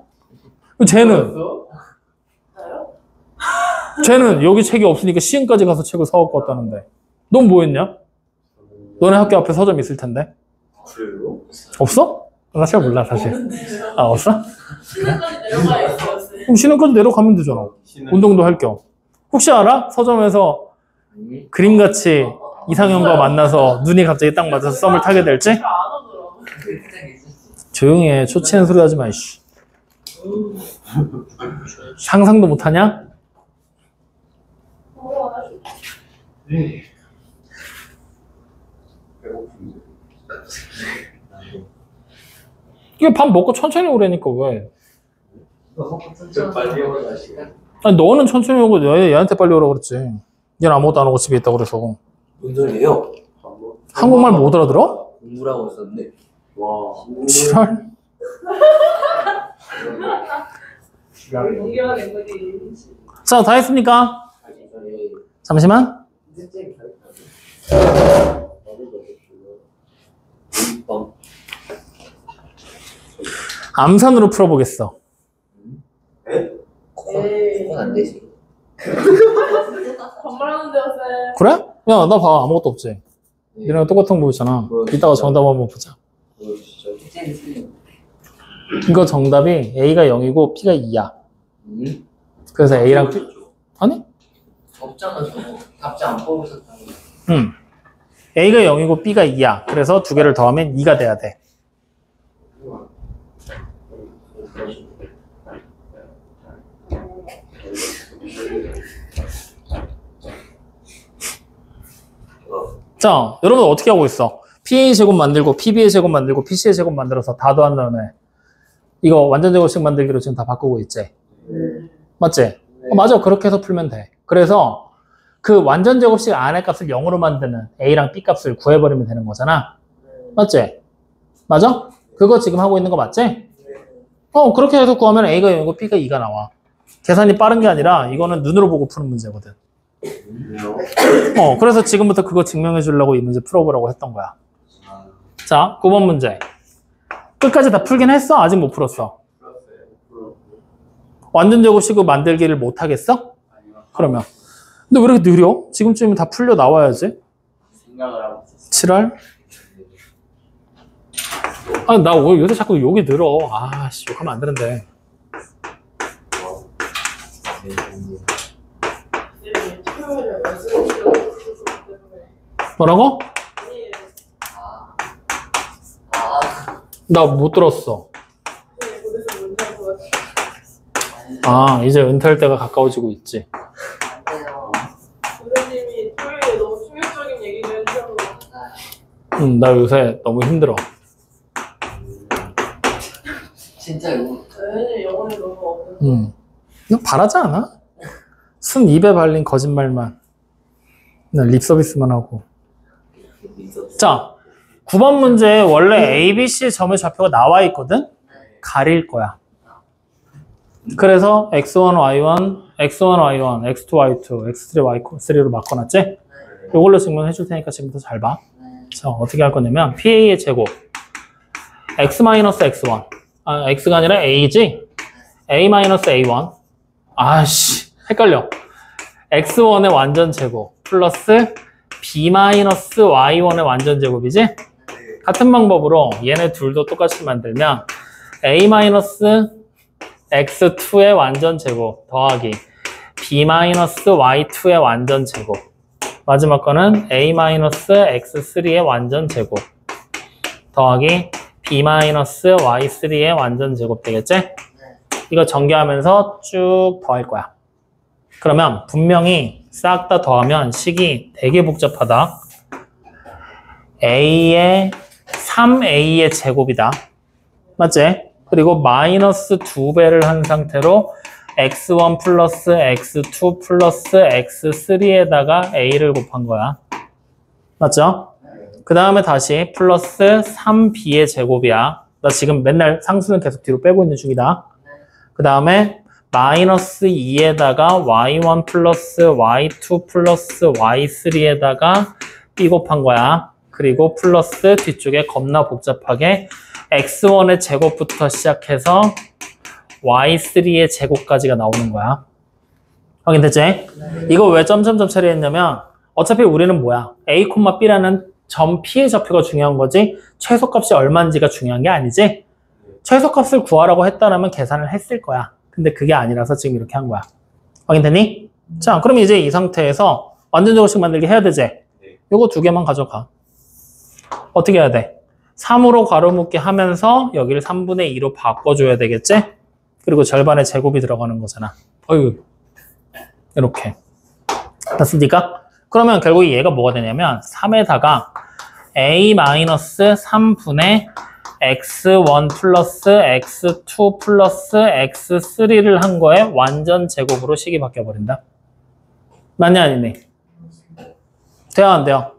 쟤는 여기 책이 없으니까 시흥까지 가서 책을 사갖고 왔다는데 넌 뭐 했냐? 너네 학교 앞에 서점 있을 텐데. 그래요? 없어? 나 잘 몰라 사실. 아, 없어? 신흥까지 내려가야 있어. 그럼 신흥까지 내려가면 되잖아. 운동도 할 겸. 혹시 알아? 서점에서 그림같이 이상형과 만나서 눈이 갑자기 딱 맞아서 썸을 타게 될지? 잘 안 하더라고. 조용히 해. 초치는 소리 하지 마, 이씨. 상상도 못하냐? 이게 밥 먹고 천천히 오라니까 왜? 빨리 올라가시고. 아니 너는 천천히 오고 얘한테 빨리 오라고 그랬지. 얘는 아무것도 안 하고 집에 있다고 그래서. 뭔 소리예요? 한국말 못 알아들어? 공부라고 했었는데. 와. 지랄. 연결하는 거지. 자, 다 했습니까? 잠시만. 암산으로 풀어보겠어. 그건 안 되지. 반말하는데요, 쌤. 그래? 야, 나 봐. 아무것도 없지. 니랑 똑같은 거 있잖아. 이따가 정답 한번 보자. 이거 정답이 A가 0이고 B가 2야. 그래서 A랑 B. 아니? 없잖아, 저거. 답지 안 뽑으셨다는 거. A가 0이고 B가 2야. 그래서 두 개를 더하면 2가 돼야 돼. 자, 여러분 어떻게 하고 있어? PA 제곱 만들고 PB의 제곱 만들고 PC의 제곱 만들어서 다 더한 다음에 이거 완전 제곱식 만들기로 지금 다 바꾸고 있지? 맞지? 맞아. 그렇게 해서 풀면 돼. 그래서 그 완전 제곱식 안의 값을 0으로 만드는 A랑 B 값을 구해버리면 되는 거잖아. 맞지? 맞아? 그거 지금 하고 있는 거 맞지? 그렇게 해서 구하면 A가 0이고 B가 2가 나와. 계산이 빠른 게 아니라 이거는 눈으로 보고 푸는 문제거든. 그래서 지금부터 그거 증명해 주려고 이 문제 풀어보라고 했던 거야. 자, 9번 문제. 끝까지 다 풀긴 했어? 아직 못 풀었어? 완전 제곱식을 만들기를 못 하겠어? 그러면. 근데 왜 이렇게 느려? 지금쯤이면 다 풀려 나와야지. 생각을 하고 있었어. 칠할? 나 요새 자꾸 욕이 늘어. 씨, 욕하면 안 되는데. 뭐라고? 나 못 들었어. 이제 은퇴할 때가 가까워지고 있지. 선생님이 토요일에 너무 충격적인 얘기를 해주셔서 나 요새 너무 힘들어. 진짜 이거 선생님 영혼이 너무 없는 너 바라지 않아? 순 입에 발린 거짓말만. 나 립 서비스만 하고. 자, 9번 문제에 원래 A, B, C 점의 좌표가 나와 있거든? 가릴 거야. 그래서 x1, y1, x1, y1, x2, y2, x3, y3로 바꿔놨지? 이걸로 증명해 줄 테니까 지금부터 잘 봐. 자, 어떻게 할 거냐면 PA의 제곱 x-x1 x가 아니라 a지? a-a1 헷갈려. x1의 완전 제곱 플러스 b-y1의 완전 제곱이지? 같은 방법으로 얘네 둘도 똑같이 만들면 a-x2의 완전 제곱 더하기 b-y2의 완전 제곱 마지막 거는 a-x3의 완전 제곱 더하기 b-y3의 완전 제곱 되겠지? 이거 전개하면서 쭉 더할 거야. 그러면 분명히 싹 다 더하면 식이 되게 복잡하다. a의 3a의 제곱이다. 맞지? 그리고 마이너스 2배를 한 상태로 x1 플러스 x2 플러스 x3에다가 a를 곱한 거야. 맞죠? 그 다음에 다시 플러스 3b의 제곱이야. 나 지금 맨날 상수는 계속 뒤로 빼고 있는 중이다. 그 다음에 마이너스 2에다가 y1 플러스 y2 플러스 y3에다가 b 곱한 거야. 그리고 플러스 뒤쪽에 겁나 복잡하게 x1의 제곱부터 시작해서 y3의 제곱까지가 나오는 거야. 확인됐지? 이거 왜 점점점 처리했냐면 어차피 우리는 뭐야? a, b라는 점 P의 좌표가 중요한 거지 최소값이 얼마인지가 중요한 게 아니지? 최소값을 구하라고 했다면 계산을 했을 거야. 근데 그게 아니라서 지금 이렇게 한 거야. 확인됐니? 자, 그럼 이제 이 상태에서 완전 제곱식 만들기 해야 되지? 요거 두 개만 가져가. 어떻게 해야 돼? 3으로 괄호묶기 하면서 여기를 3분의 2로 바꿔줘야 되겠지? 그리고 절반의 제곱이 들어가는 거잖아. 이렇게. 됐습니까? 그러면 결국 얘가 뭐가 되냐면 3에다가 a-3분의 x1 플러스 x2 플러스 x3를 한 거에 완전 제곱으로 식이 바뀌어버린다. 맞냐 아니니? 돼요 안 돼요?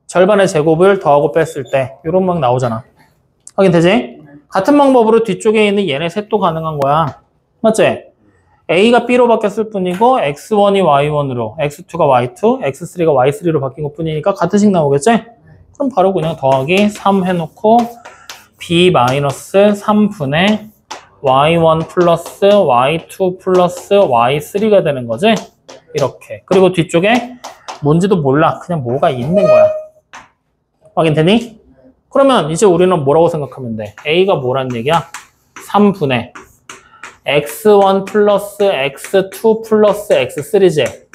절반의 제곱을 더하고 뺐을 때 이런 막 나오잖아. 확인되지? 같은 방법으로 뒤쪽에 있는 얘네 셋도 가능한 거야. 맞지? A가 B로 바뀌었을 뿐이고 x1이 y1으로, x2가 y2, x3가 y3로 바뀐 것 뿐이니까 같은 식 나오겠지? 그럼 바로 그냥 더하기 3 해놓고 b-3분의 y1 플러스 y2 플러스 y3가 되는 거지? 이렇게. 그리고 뒤쪽에 뭔지도 몰라. 그냥 뭐가 있는 거야. 확인되니? 그러면 이제 우리는 뭐라고 생각하면 돼? A가 뭐란 얘기야? 3분의 x1 플러스 x2 플러스 x3지?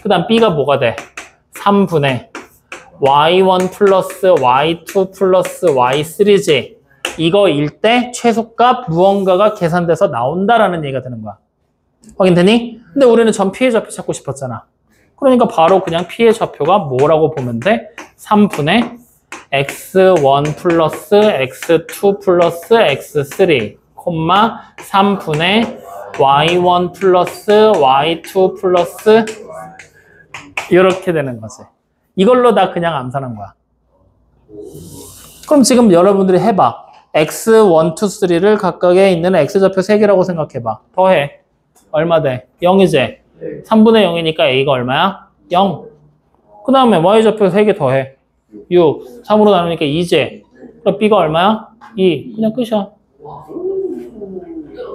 그 다음 B가 뭐가 돼? 3분의 y1 플러스 y2 플러스 y3지? 이거일 때 최소값 무언가가 계산돼서 나온다라는 얘기가 되는 거야. 확인되니? 근데 우리는 전 P의 좌표 찾고 싶었잖아. 그러니까 바로 그냥 P의 좌표가 뭐라고 보면 돼? 3분의 x1 플러스 x2 플러스 x3 3분의 y1 플러스 y2 플러스 이렇게 되는 거지. 이걸로 다 그냥 암산한 거야. 그럼 지금 여러분들이 해봐. x1, 2, 3를 각각에 있는 x좌표 3개라고 생각해봐. 더해. 얼마 돼? 0이지? 3분의 0이니까 a가 얼마야? 0. 그 다음에 y좌표 3개 더해. 6. 3으로 나누니까 2제. 그럼 b가 얼마야? 2. 그냥 끝이야.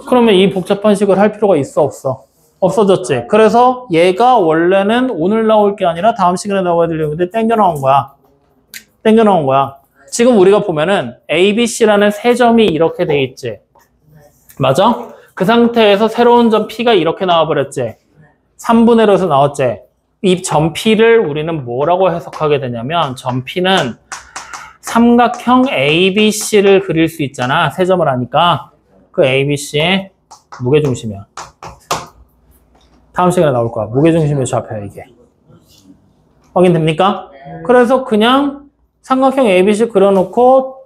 그러면 이 복잡한 식을 할 필요가 있어, 없어? 없어졌지. 그래서 얘가 원래는 오늘 나올 게 아니라 다음 시간에 나와야 되는데 땡겨 나온 거야. 땡겨 나온 거야. 지금 우리가 보면은 A, B, C라는 세 점이 이렇게 돼 있지. 맞아? 그 상태에서 새로운 점 P가 이렇게 나와버렸지. 3분의 1에서 나왔지. 이 점 P를 우리는 뭐라고 해석하게 되냐면 점 P는 삼각형 ABC를 그릴 수 있잖아. 세 점을 하니까. 그 ABC의 무게중심이야. 다음 시간에 나올 거야. 무게중심의 좌표야 이게. 확인됩니까? 그래서 그냥 삼각형 ABC 그려놓고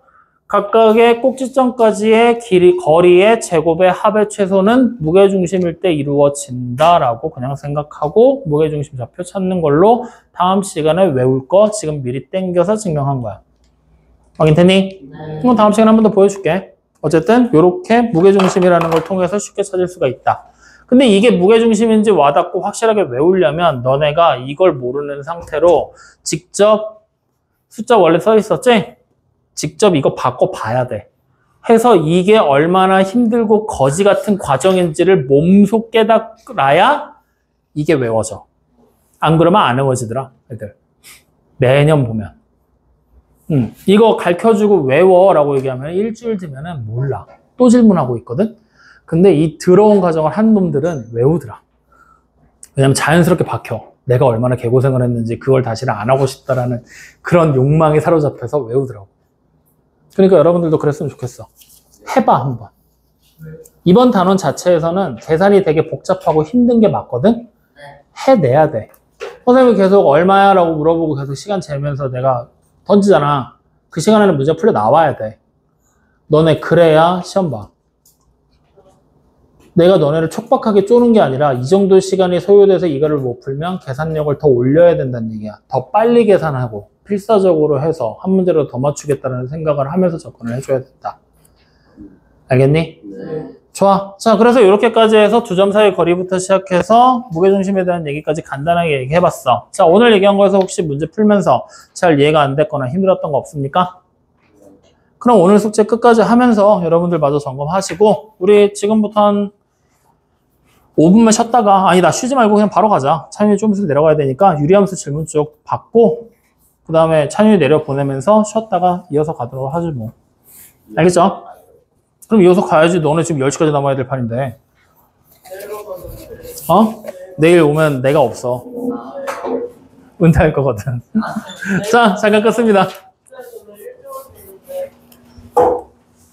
각각의 꼭지점까지의 거리의 제곱의 합의 최소는 무게중심일 때 이루어진다라고 그냥 생각하고 무게중심 좌표 찾는 걸로 다음 시간에 외울 거 지금 미리 땡겨서 증명한 거야. 확인됐니? 그럼 다음 시간에 한 번 더 보여줄게. 어쨌든 이렇게 무게중심이라는 걸 통해서 쉽게 찾을 수가 있다. 근데 이게 무게중심인지 와닿고 확실하게 외우려면 너네가 이걸 모르는 상태로 직접 숫자 원래 써 있었지? 직접 이거 바꿔봐야 돼. 해서 이게 얼마나 힘들고 거지 같은 과정인지를 몸소 깨달아야 이게 외워져. 안 그러면 안 외워지더라, 애들. 매년 보면. 이거 가르쳐주고 외워라고 얘기하면 일주일 뒤면은 몰라. 또 질문하고 있거든? 근데 이 더러운 과정을 한 놈들은 외우더라. 왜냐면 자연스럽게 박혀. 내가 얼마나 개고생을 했는지 그걸 다시는 안 하고 싶다라는 그런 욕망에 사로잡혀서 외우더라고. 그러니까 여러분들도 그랬으면 좋겠어. 해봐, 한번. 이번 단원 자체에서는 계산이 되게 복잡하고 힘든 게 맞거든? 해내야 돼. 선생님이 계속 얼마야? 라고 물어보고 계속 시간 재면서 내가 던지잖아. 그 시간에는 문제 풀려 나와야 돼. 너네 그래야 시험 봐. 내가 너네를 촉박하게 쪼는 게 아니라 이 정도 시간이 소요돼서 이거를 못 풀면 계산력을 더 올려야 된다는 얘기야. 더 빨리 계산하고 필사적으로 해서 한 문제라도 더 맞추겠다는 생각을 하면서 접근을 해줘야 된다. 알겠니? 네. 좋아. 자, 그래서 이렇게까지 해서 두 점 사이 거리부터 시작해서 무게중심에 대한 얘기까지 간단하게 얘기해봤어. 자, 오늘 얘기한 거에서 혹시 문제 풀면서 잘 이해가 안 됐거나 힘들었던 거 없습니까? 그럼 오늘 숙제 끝까지 하면서 여러분들 마저 점검하시고 우리 지금부터 한 5분만 쉬었다가 아니다 쉬지 말고 그냥 바로 가자. 찬윤이 좀 있으면 내려가야 되니까 유리함수 질문 쭉 받고 그 다음에 찬윤이 내려보내면서 쉬었다가 이어서 가도록 하지 뭐. 알겠죠? 그럼 이어서 가야지. 너네 지금 10시까지 남아야 될 판인데. 어? 내일 오면 내가 없어. 은퇴할 거거든. 자, 잠깐 끊습니다.